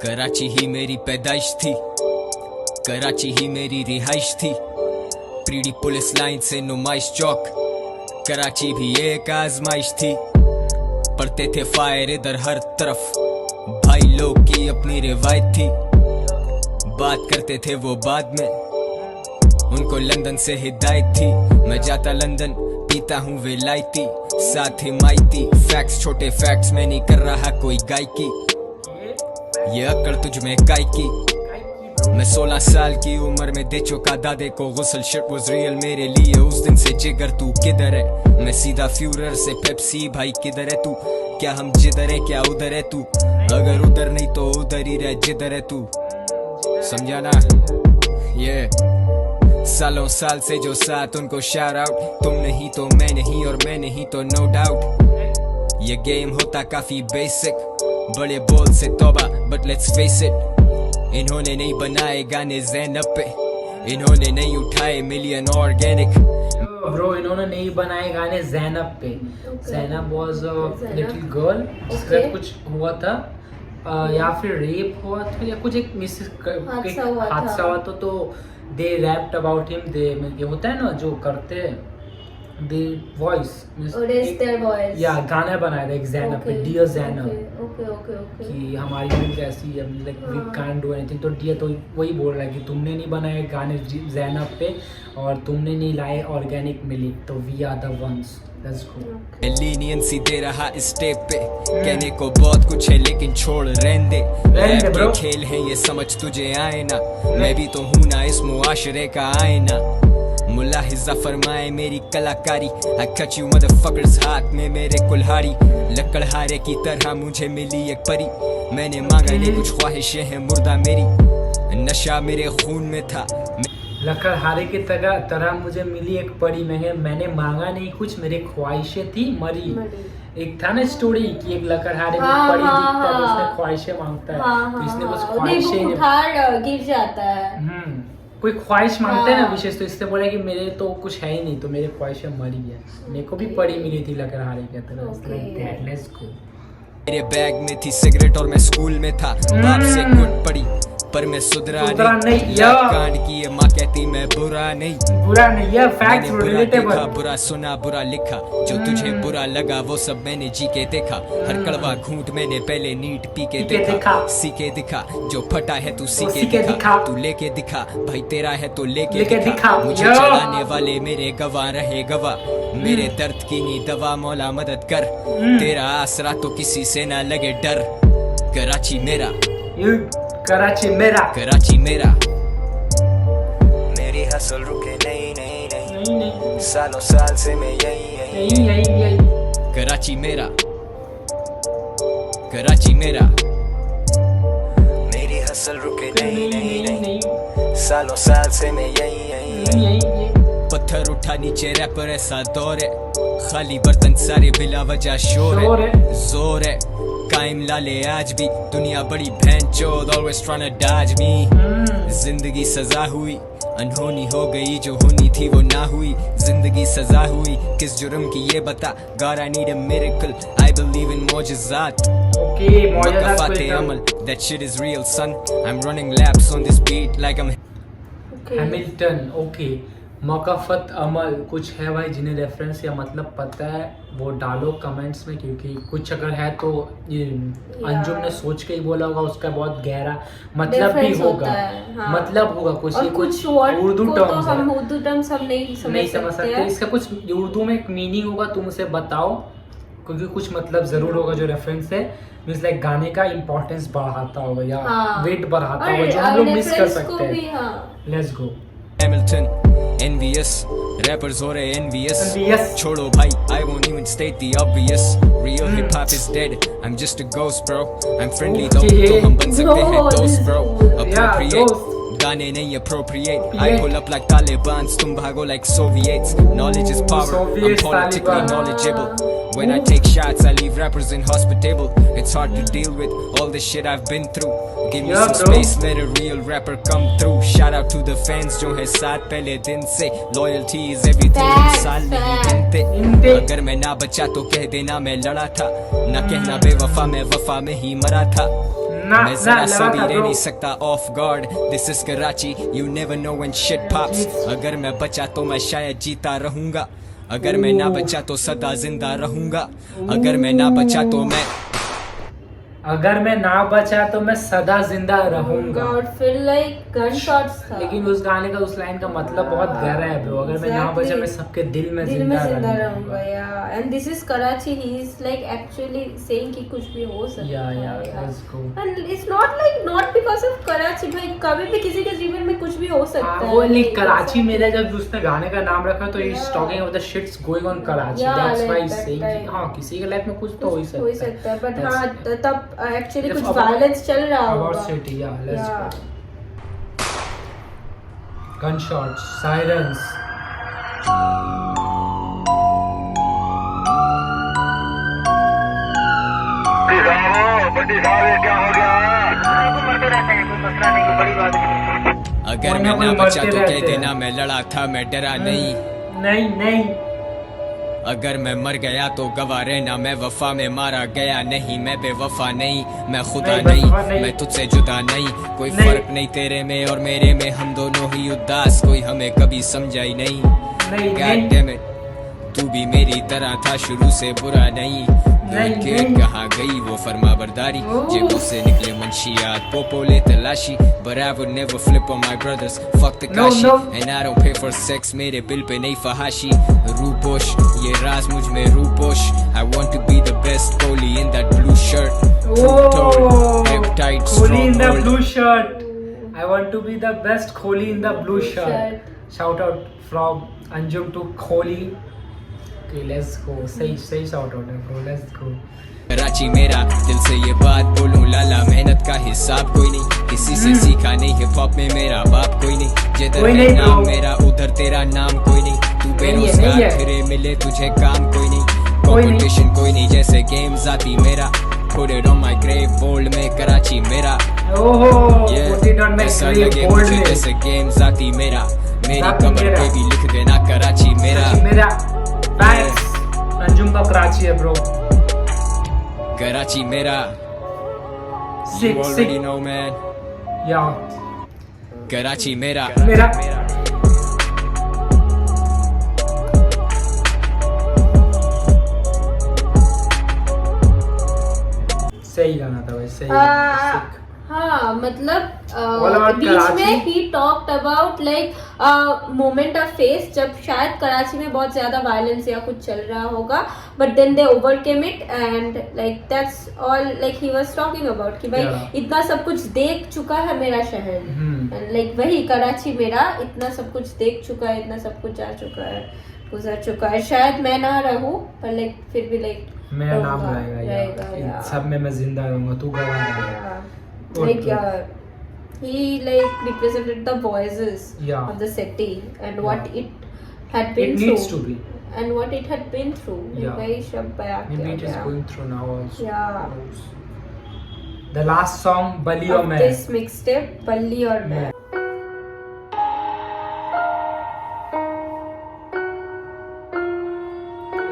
कराची ही मेरी पैदाइश थी, कराची ही मेरी रिहाइश थी। प्रीडी पुलिस लाइन से नुमाइश चौक, कराची भी एक आजमाइश थी। पढ़ते थे फायर इधर हर तरफ, भाई लोग की अपनी रिवायत थी। बात करते थे वो बाद में, उनको लंदन से हिदायत थी। मैं जाता लंदन, पीता हूँ विलायती, साथ हिमायती। फैक्ट्स छोटे फैक्ट्स, मैं नहीं कर रहा कोई गायकी, ये अकड़ तुझ में काय की। मैं 16 साल की उम्र में दे चुका दादे को गुस्ल। शिट वाज रियल मेरे लिए उस दिन से। जिगर तू किधर है, मैं सीधा फ्यूरर से पेप्सी। भाई किधर है तू, क्या हम जिधर है क्या उधर है तू। अगर उधर नहीं तो उधर ही रह जिधर है तू, समझा ना। ये सालों साल से जो साथ उनको शाउट आउट। तुम नहीं तो मैं नहीं और मैं नहीं तो नो डाउट। ये गेम होता काफी बेसिक, बड़े बोल से तौबा बट लेट्स फेस इट। इन्होंने नहीं बनाए गाने ज़ैनब पे, इन्होंने नहीं उठाए मिलियन ऑर्गेनिक। ब्रो इन्होंने नहीं बनाए गाने ज़ैनब पे। Zainab was a little girl जिसका Okay. कुछ हुआ था या फिर रेप हुआ था या कुछ एक हादसा हुआ तो दे रैप्ड अबाउट हिम। दे ये होता है ना जो करते हैं दे वॉइस Raise their voice. या गाना बनाया था एक ज़ैनब पे, डियर ज़ैनब, ओके कि हमारी फीलिंग्स ऐसी है, like we can't do anything. तो डियर तो वही बोल रहा है कि तुमने नहीं बनाए गाने ज़ैनब पे और तुमने नहीं लाए ऑर्गेनिक मिली, तो we are the ones. Let's go. Leniency दे रहा इस स्टेप पे, कहने को बहुत कुछ है लेकिन छोड़ रहने दे। रैप के खेल है ये समझ तुझे आए ना, मैं भी तो हूँ ना इस मुआशरे का आईना। मुलाहिजा फरमाए मेरी कलाकारी, I cut you motherfuckers हाथ में मेरे कुल्हाड़ी। लकड़हारे की तरह मुझे मिली एक परी, मैंने मांगा नहीं कुछ ख्वाहिशें हैं मुर्दा मेरी, नशा मेरे खून में था। लकड़हारे की तरह मुझे मिली एक परी, मैंने मांगा नहीं कुछ, मेरी ख्वाहिशें थी मरी। एक था ना स्टोरी कि एक लकड़हारे में परी दिखता है, उसने ख्वाहिशें मांगता है, तो इसने बस ख्वाहिशें गिर जाता है। कोई ख्वाहिश मांगता है ना विशेष, तो इससे बोला कि मेरे तो कुछ है ही नहीं, तो मेरे ख्वाहिशें मरी है। मेरे को भी परी मिली थी लकड़हारे की तरह। Let's go. मेरे बैग में थी सिगरेट और मैं स्कूल में था, बाप से कुट पड़ी पर मैं सुधरा नहीं। कांड की ये माँ कहती मैं बुरा नहीं, ये फैक्ट्स रिलेटेबल। बुरा सुना बुरा लिखा, जो तुझे बुरा लगा वो सब मैंने जी के देखा। हर कड़वा घूंट मैंने पहले नीट पी के देखा। सीखे दिखा जो फटा है तू सीखे दिखा, तू लेके दिखा भाई तेरा है तो लेके दिखा। मुझे चलाने वाले मेरे गवाह रहे गवाह, मेरे दर्द की नी दवा मौला मदद कर। तेरा आसरा तो किसी से ना लगे डर। कराची मेरा, कराची मेरा, कराची मेरा। मेरी हसल रुके नहीं, सालों साल से मैं यही। कराची मेरा, कराची मेरा। मेरी हसल रुके नहीं, सालों साल से मैं यही। पत्थर उठा नीचे रैपर ऐसा दौर है, खाली बर्तन सारे बिला वजह शोर है। जोर है कायम लाले आज भी, दुनिया बड़ी भैंचोद always trying to dodge me। जिंदगी सजा हुई अनहोनी हो गई, जो होनी थी वो ना हुई। जिंदगी सजा हुई किस जुर्म की ये बता। God I need a miracle, I believe in मौजज़ात। मौजज़ात अमल, that shit is real son। I'm running laps on this beat like I'm Hamilton. Okay, मौकाफत अमल कुछ है भाई, जिन्हें रेफरेंस या मतलब पता है वो डालो कमेंट्स में, क्योंकि कुछ अगर है तो ये अंजुम ने सोच के ही बोला होगा, उसका बहुत गहरा मतलब भी होगा। मतलब होगा कुछ, ये कुछ उर्दू टर्म्स है, उर्दू टर्म्स हम नहीं समझ सकते। इसका कुछ उर्दू में एक मीनिंग होगा, तुम उसे बताओ, क्योंकि कुछ मतलब जरूर होगा जो रेफरेंस है। मींस लाइक गाने का इंपॉर्टेंस बढ़ाता होगा या वेट बढ़ाता होगा, जो हम लोग मिस कर सकते हैं। Let's go. Hamilton, envious, rappers हो रहे envious। छोड़ो भाई, I won't even state the obvious। Real hip hop is dead, I'm just a ghost bro। I'm friendly though, तो हम बन सकते हैं दोस्त bro। Appropriate, गाने नहीं appropriate। I pull up like Taliban's, तुम भागो like Soviets। Knowledge is power, I'm politically knowledgeable। When I take shots, I leave rappers inhospitable। It's hard to deal with all the shit I've been through। Give me some space, let a real rapper come through। Shout out to the fans जो है साथ पहले दिन से। Loyalty is everything, साल नहीं गिनते। अगर मैं ना बचा तो कह देना मैं लड़ा था, ना कहना बेवफा मैं वफा में ही मरा था। मैं जरा सा भी रह नहीं सकता off guard। This is Karachi, you never know when shit pops। अगर मैं बचा तो मैं शायद जीता रहूंगा, अगर मैं ना बचा तो सदा जिंदा रहूंगा। अगर मैं ना बचा तो मैं सदा जिंदा रहूंगा। और फिर लाइक गन शॉट्स था, लेकिन उस गाने का उस लाइन का मतलब बहुत गहरा है ब्रो। अगर मैं ना बचा मैं सबके दिल में जिंदा रहूंगा। या and this is Karachi, he is like actually saying कि कुछ भी हो सकता है। या let's go. And it's not because of Karachi. भाई कभी भी किसी के जीवन में कुछ भी हो सकता है। वो नहीं, कराची मेरा जब उसने गाने का नाम रखा तो is talking about the sheets going on Karachi. That's why saying हां किसी के लाइफ में कुछ तो हो ही सकता है। बट हां तब एक्चुअली कुछ वायलेंस चल रहा होगा अबाउट सिटी। या लेट्स गो। गनशॉट्स, सायरन्स। बड़ी साहब क्या हो गया? मरते रहते हैं, कोई मसला नहीं, कोई बड़ी बात नहीं। अगर कोई मैं ना ना कोई बचा मरते तो कह रहते देना हैं। मैं लड़ा था, मैं डरा नहीं। नहीं नहीं अगर मैं मर गया तो गवाह रहना, मैं वफा में मारा गया नहीं, मैं बेवफा नहीं, मैं खुदा नहीं, नहीं, बेवफा नहीं। मैं तुझसे जुदा नहीं। कोई नहीं। फर्क नहीं तेरे में और मेरे में, हम दोनों ही उदास, कोई हमें कभी समझा ही नहीं। नहीं God नहीं damn it, तू भी मेरी तरह था, शुरू से बुरा नहीं। नहीं, के नहीं। कहाँ गई वो फरमा बरदारी, ओह। जेबों से निकले मंशियात, पोपो ले तलाशी, but I would never flip on my brothers, fuck the No, Kashi, no. and I don't pay for sex, मेरे बिल पे नहीं फहाशी। रूपोश ये राज मुझ में Ruposh, I want to be the best Kohli in that blue shirt, Oh, peptide, Kohli in the stronghold. blue shirt. I want to be the best Kohli in the blue shirt. Shout out from Anjum to Kohli. Okay, let's go. सही shout out है bro. Let's go. कराची मेरा, दिल से ये बात बोलूं लाला, मेहनत का हिसाब कोई नहीं, किसी से सीखा नहीं, हिप हॉप में मेरा बाप कोई नहीं, जिधर कोई है नहीं नाम bro। मेरा उधर तेरा नाम कोई नहीं, तू नहीं है, बेरोजगार नहीं है। फिरे मिले तुझे काम कोई नहीं, कोई नहीं। कंपटीशन कोई नहीं, जैसे गेम्स आती मेरा, put it on my grave bold में कराची मेरा, Oh, put it on my ऐसा grave लगे bold मुझे में। जैसे गेम्स आती मेरा, मेरी आती कमर मेरा। पे भी लिख देना कराची मेरा, मेरा facts। अंजुम का कराची है bro। कराची मेरा, you Sick, already sick। know man, Yeah, Karachi मेरा। मेरा। सही गाना था भाई, सही गाना, sick। हाँ मतलब All about बीच कराची। में he talked about like moment of face, जब शायद कराची में बहुत ज्यादा वायलेंस या कुछ चल रहा होगा, but then they overcame it and like that's all like he was talking about कि भाई Yeah. इतना सब कुछ देख चुका है मेरा शहर, लाइक वही कराची मेरा इतना सब कुछ देख चुका है, इतना सब कुछ जा चुका है, गुजर चुका है, शायद मैं ना रहूं पर लाइक फिर भी लाइक मेरा नाम रहेगा यार, सब में मैं जिंदा रहूंगा, तू गवाह रहेगा। like he like represented the voices Yeah. of the city and what Yeah. it had been It through needs to be. and what it had been through. Yeah. वही सब बयां Maybe किया it is गया going through now also. Yeah. The last song, Bali और of मैं। this mixtape बल्ली और मैं।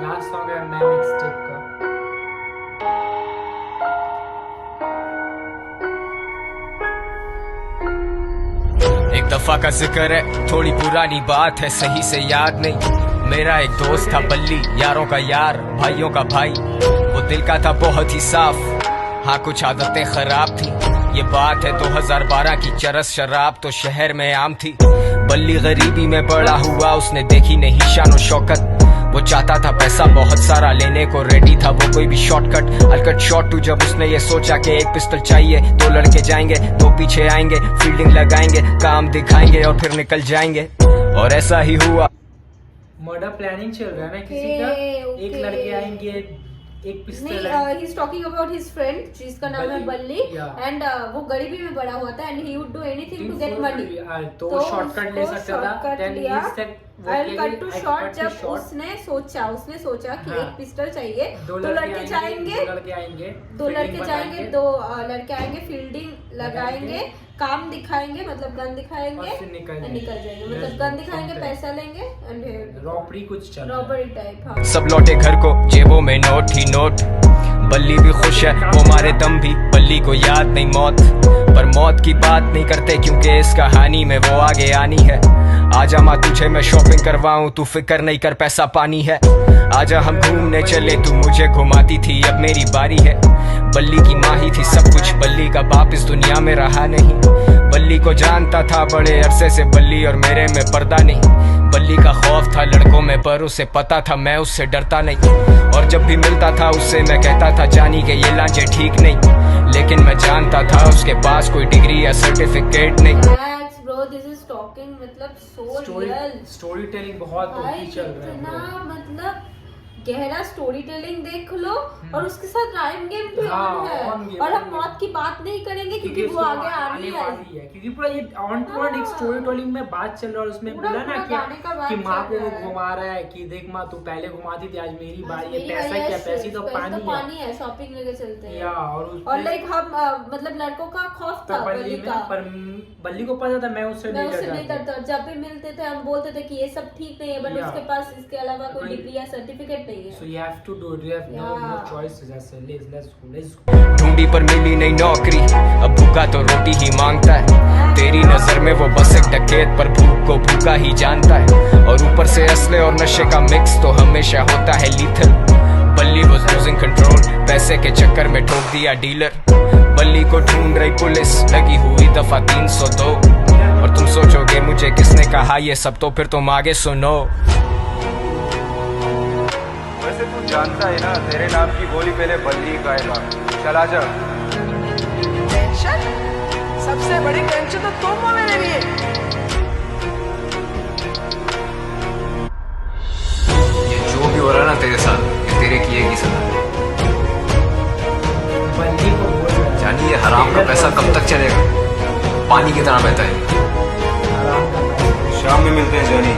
Last song है मैं mixtape का। एक दफा का जिक्र है, थोड़ी पुरानी बात है, सही से याद नहीं। मेरा एक दोस्त था बल्ली, यारों का यार, भाइयों का भाई, वो दिल का था बहुत ही साफ, हाँ कुछ आदतें खराब थी। ये बात है 2012 की, चरस शराब तो शहर में आम थी। बल्ली गरीबी में बड़ा हुआ, उसने देखी नहीं शान शौकत, वो चाहता था पैसा बहुत सारा, लेने को रेडी था वो कोई भी शॉर्टकट। अलकट शॉट टू जब उसने ये सोचा कि एक पिस्टल चाहिए, दो लड़के जाएंगे, दो पीछे आएंगे, फील्डिंग लगाएंगे, काम दिखाएंगे और फिर निकल जाएंगे, और ऐसा ही हुआ। मर्डर प्लानिंग चल रहा है ना किसी का, Okay, एक okay. लड़के आएंगे, एक पिस्टल नहीं, ही is talking about his friend जिसका नाम है बल्ली, Yeah. एंड वो गरीबी में बड़ा हुआ था and he would do anything to get money. तो शॉर्टकट ले सकता था। Then he said, I'll cut to short, जब उसने सोचा कि हाँ। एक पिस्टल चाहिए, दो दो लड़के जाएंगे, दो लड़के आएंगे, दो fielding लड़के जाएंगे, बनाएंगे, दो लड़के आएंगे, फील्डिंग लगाएंगे, काम दिखाएंगे, मतलब गन दिखाएंगे और फिर निकल and निकल जाएंगे, मतलब Yes, गन दिखाएंगे, something. पैसा लेंगे एंड रॉबरी कुछ चल रहा है। Robbery type. हाँ, सब लौटे घर को, जेबों में नोट ही नोट, बल्ली भी खुश है, वो मारे दम भी, बल्ली को याद नहीं मौत, पर मौत की बात नहीं करते क्योंकि इस कहानी में वो आगे आनी है। आजा माँ तुझे मैं शॉपिंग करवाऊं, तू फिक्र नहीं कर पैसा पानी है, आजा हम घूमने चले, तू मुझे घुमाती थी, अब मेरी बारी है। बल्ली की माँ ही थी सब कुछ, बल्ली का बाप इस दुनिया में रहा नहीं, बल्ली को जानता था बड़े अरसे से, बल्ली और मेरे में पर्दा नहीं, बल्ली का खौफ था लड़कों में, पर उसे पता था मैं उससे डरता नहीं, और जब भी मिलता था उससे मैं कहता था जानी के ये लांचे ठीक नहीं, लेकिन मैं जानता था उसके पास कोई डिग्री या सर्टिफिकेट नहीं। Relax, bro, this is talking मतलब so real। स्टोरी टेलिंग बहुत भाई ओपी चल रहा है इतना bro। मतलब गहरा स्टोरी टेलिंग देख लो और उसके साथ राइम गेम भी हाँ, on है on game, और on हम game। मौत की बात नहीं करेंगे क्योंकि उसको वो आगे आने वाली वाली है, क्योंकि पूरा ये ऑन टू ऑन एक हाँ। स्टोरी टेलिंग में बात चल रहा है और उसमें पूरा- बोला ना पूरा गाने का बात कि माँ चल को रहा वो है। घुमा रहा है कि देख माँ तू पहले घुमाती थी, आज मेरी बारी है, मेरी पैसा वजह क्या, से- पैसे तो पैसे पानी है। है शॉपिंग लेके चलते हैं या और लाइक हम मतलब लड़कों का खौफ था बल्ली का पर बल्ली को पता था मैं उससे मैं नहीं उससे नहीं डरता डरता, जब भी मिलते थे हम बोलते थे कि ये सब ठीक नहीं है बट Yeah. उसके पास इसके अलावा कोई कोई- डिग्री या सर्टिफिकेट नहीं सो है। You have to do it, you have no Yeah. Choices, ऐसे लेट्स गो। ढूंढी पर मिली नहीं नौकरी, अब भूखा तो रोटी ही मांगता है। तेरी नजर में वो बस एक डकैत, पर भूख को भूखा ही जानता है। और ऊपर से असले और नशे का मिक्स तो हमेशा होता है लीथल। बल्ली वाज लूजिंग कंट्रोल, पैसे के चक्कर में ठोक दिया डीलर। बल्ली को ढूंढ रही पुलिस, लगी हुई दफा 302। और तुम सोचोगे मुझे किसने कहा ये सब, तो फिर तुम आगे सुनो। वैसे तू जानता है ना, तेरे नाम की बोली पहले बल्ली ही गाएगा। चला जा। टेंशन, सबसे बड़ी टेंशन तो तुम हो मेरे लिए। ये जो भी हो रहा है ना तेरे साथ, ये तेरे किए की सजा। बल्ली को बोल रहा है जानी ये हराम का पैसा कब तक चलेगा, पानी की तरह बहता है। आराम करना। शाम में मिलते हैं जॉनी,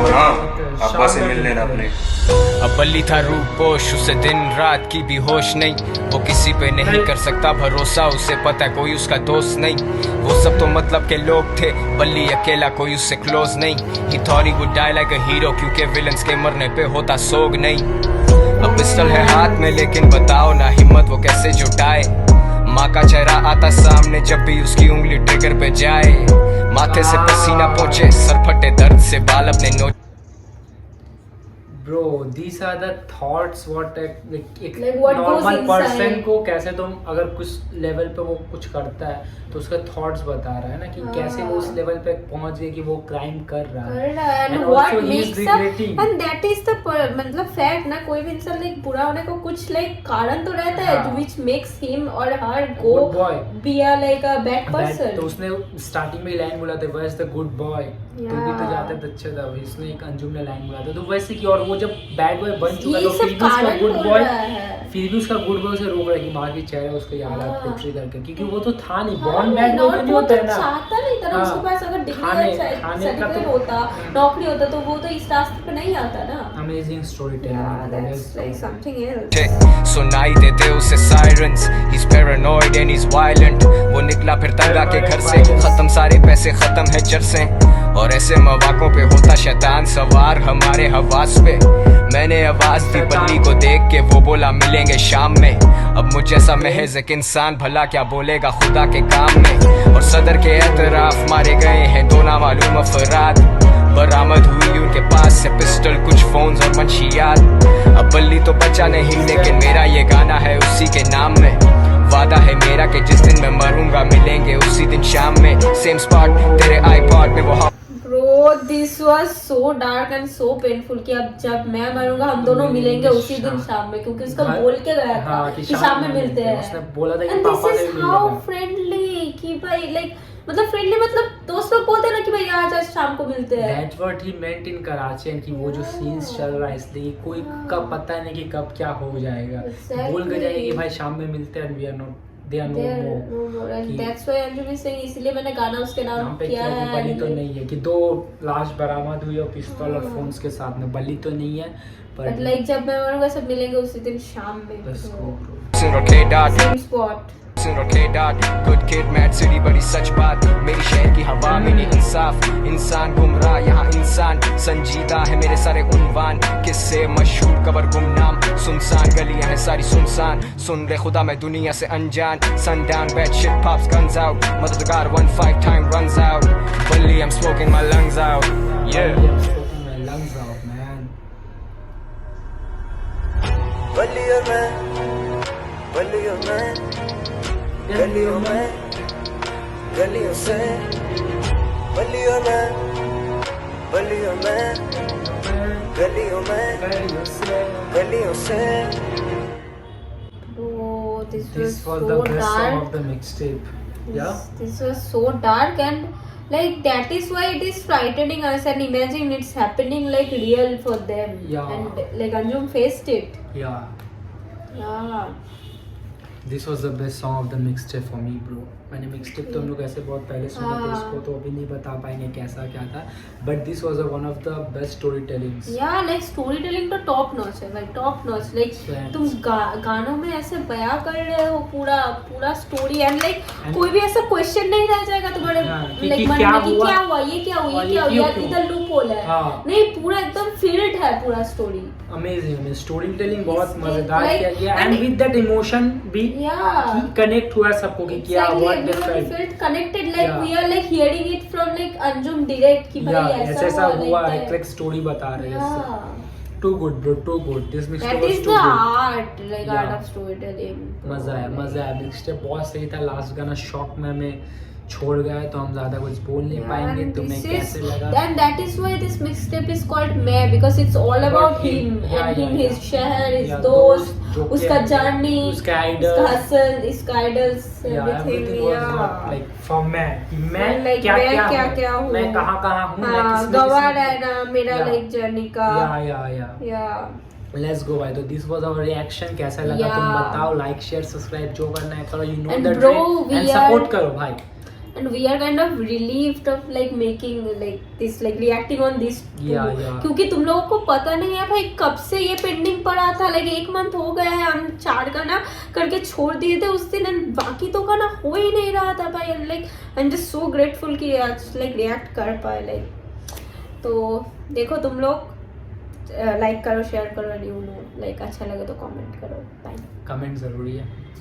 और हाँ अब्बा से मिल लेना अपने। अब बल्ली था रूपोश, उसे दिन रात की भी होश नहीं। वो किसी पे नहीं कर सकता भरोसा, उसे पता कोई उसका दोस्त नहीं। वो सब तो मतलब के लोग थे, बल्ली अकेला कोई उससे क्लोज नहीं। He thought he would die like a hero, क्योंकि विलन्स के मरने पे होता सोग नहीं। अब पिस्टल है हाथ में, लेकिन बताओ ना हिम्मत वो कैसे जुटाए। माँ का चेहरा आता सामने जब भी उसकी उंगली ट्रिगर पे जाए। माथे से पसीना पहुंचे, सर फटे दर्द से बाल अपने नोच। Bro, these are the thoughts what एक Like what goes normal person inside. को कैसे तुम अगर कुछ लेवल पे वो कुछ करता है तो उसका थॉट्स बता रहा है ना कि हाँ। कैसे वो उस लेवल पे पहुंच गए कि वो क्राइम कर रहा है। and And what also he is makes up regretting. and that is the मतलब फैक्ट ना, कोई भी इंसान लाइक बुरा होने को कुछ लाइक कारण तो रहता है हाँ। which makes him or her go Good boy. be a like a bad That- person। तो उसने स्टार्टिंग में लाइन बोला था वैसे द गुड बॉय, तो भी तो Yeah. जाता तो अच्छा था। इसने एक अंजुम ने लाइन बोला था तो वैसे की, और वो जब बैड बॉय बन चुका ये तो सब फिर भी उसका कारण गुड बोल बॉय, रहा है। फिर भी उसका गुड बॉय उसे रोक रहा है कि माँ की चेहरा उसको याद हाँ। आता पोर्ट्रे करके, क्योंकि वो तो था नहीं हाँ, बॉर्न बैड और बॉय नहीं वो होता तो है ना। चाहता नहीं था ना, हाँ। उसके पास अगर डिग्री खाने या का सर्टिफिकेट तो- होता, नौकरी होता तो वो तो इस रास्ते पे नहीं आता ना। Amazing story Yeah, that's like telling. something else। सुनाई देते उसे sirens, he's paranoid and he's violent। वो निकला फिर तंगा के घर से, खत्म सारे पैसे, खत्म है चरसे। और ऐसे मौकों पे होता शैतान सवार हमारे हवास पे। मैंने आवाज दी बल्ली को देख के, वो बोला मिलेंगे शाम में। अब मुझ जैसा महज एक इंसान भला क्या बोलेगा खुदा के काम में। और सदर के एतराफ मारे गए हैं दो नामालूम अफराद। बरामद हुई उनके पास से पिस्टल, कुछ फोन्स और मंशियात। अब बल्ली तो बचा नहीं, लेकिन मेरा ये गाना है उसी के नाम में। वादा है मेरा कि जिस दिन मैं मरूंगा मिलेंगे उसी दिन शाम में, सेम स्पॉट तेरे आईपॉड में वो। Bro, this was so dark and so painful कि अब जब मैं मरूंगा हम दोनों मिलेंगे उसी दिन शाम में, क्योंकि उसका हाँ, बोल के गया था हाँ, कि शाम में मिलते हैं। उसने बोला था कि And पापा this से is भी how मिलेगा। friendly कि भाई like मतलब फ्रेंडली, मतलब दोस्त लोग बोलते हैं ना कि भाई आज शाम को मिलते हैं। That's what he meant in Karachi, and कि वो जो सीन्स चल रहा है इसलिए कोई कब पता नहीं कि कब क्या हो जाएगा। Exactly. बोल के जाएंगे कि भाई शाम में मिलते हैं, and we are not, they are no There, more। no more. And कि- that's why Anjum is saying, इसलिए मैंने गाना उसके नाम यहाँ पे किया क्या है। बली तो नहीं है कि दो लाश बरामद हुई और पिस्तौल और फोन्स के साथ में, बली तो नहीं है But पर like जब मैं मरूंगा सब मिलेंगे उसी दिन शाम में। बस तो को same spot। Good kid mad city बड़ी सच बात। मेरी शहर की हवा में नहीं इंसाफ, इंसान गुमराह यहाँ इंसान संजीदा है। मेरे सारे उन्वान किससे मशहूर कबर गुमनाम, सुनसान गलियां हैं सारी सुनसान। सुन ले खुदा मैं दुनिया से अनजान, sundown bad shit pops guns out, मददगार 1-5 time runs out, Bully I'm smoking my lungs out, yeah। I'm smoking my lungs out, man। बल्लियों में, बल्लियों में, गलियों में, गलियों से, बल्लियों में, बल्लियों में, गलियों में, गलियों से। Oh, this was This was so the best song dark। of the mixtape। Yeah, This was so dark and Like that is why it is frightening us and imagine it's happening like real for them. Yeah. And like Anjum faced it. Yeah, Yeah. this was the best song of the mixtape for me, bro. मैंने mixtape तो हम लोग ऐसे बहुत पहले सुना था, हाँ. इसको तो अभी नहीं बता पाएंगे कैसा क्या था, but this was one of the best storytellings. Yeah, like storytelling तो top notch है भाई, top notch. Like Yes. तुम गानों में ऐसे बयां कर रहे हो पूरा story and like And- कोई भी ऐसा question नहीं रह जाएगा तुम्हारे हाँ, like मन क्या में कि हुआ? क्या हुआ, ये क्या हुआ, ये क्या क्यों, हुआ, क्यों? इधर लूप होल है. हाँ. नहीं, पूरा एकदम filled है पूरा story. Amazing, स्टोरी टेलिंग बहुत It's मजेदार like- किया गया and- and with that emotion भी Yeah. कनेक्ट हुआ सबको कि क्या Exactly, what everyone different felt connected like Yeah. we are like hearing it from like Anjum direct कि भाई ऐसा ऐसा हुआ like that. एक स्टोरी बता रहे हैं Yeah. Too good bro, too good, this mixtape That was is too the good. art, like Yeah. art of storytelling. मजा आया मिक्सटेप बहुत सही था. लास्ट गाना शॉक में हमें छोड़ गया है तो हम ज्यादा कुछ बोल नहीं पाएंगे. And तुम्हें this कैसे is- लगा? and that is why this mixtape is called मैं, because it's all about him Yeah, and him, yeah, his yeah. शहर, his Yeah, दोस्त, जो उसका कि- journey, उसका idol. उसका hustle, इसका idols, Yeah, everything. everything was Yeah. like from मैं Like क्या मैं क्या क्या-क्या हूँ, हूँ. मैं कहाँ कहाँ हूँ, मैं हाँ, किसमें गवाह किसमें- रहना मेरा Yeah. like journey का. या Yeah. लेट्स गो भाई. तो दिस वाज आवर रिएक्शन. कैसा लगा तुम Yeah. बताओ. लाइक शेयर सब्सक्राइब जो करना है करो. You know And the bro, dream we and support are- करो भाई. And we are kind of relieved of like making like this, like reacting on this too. Yeah. क्योंकि तुम लोगों को पता नहीं है भाई कब से ये पेंडिंग पड़ा था. like 1 month हो गया है, हम 4 गाना करके छोड़ दिए थे उस दिन and बाकी तो गाना हो ही नहीं रहा था भाई. and like I'm just so grateful कि आज like react कर पाए. like तो देखो तुम लोग लाइक करो, शेयर करो, and you know like अच्छा लगे तो कमेंट करो. बाय. कमेंट जरूरी है.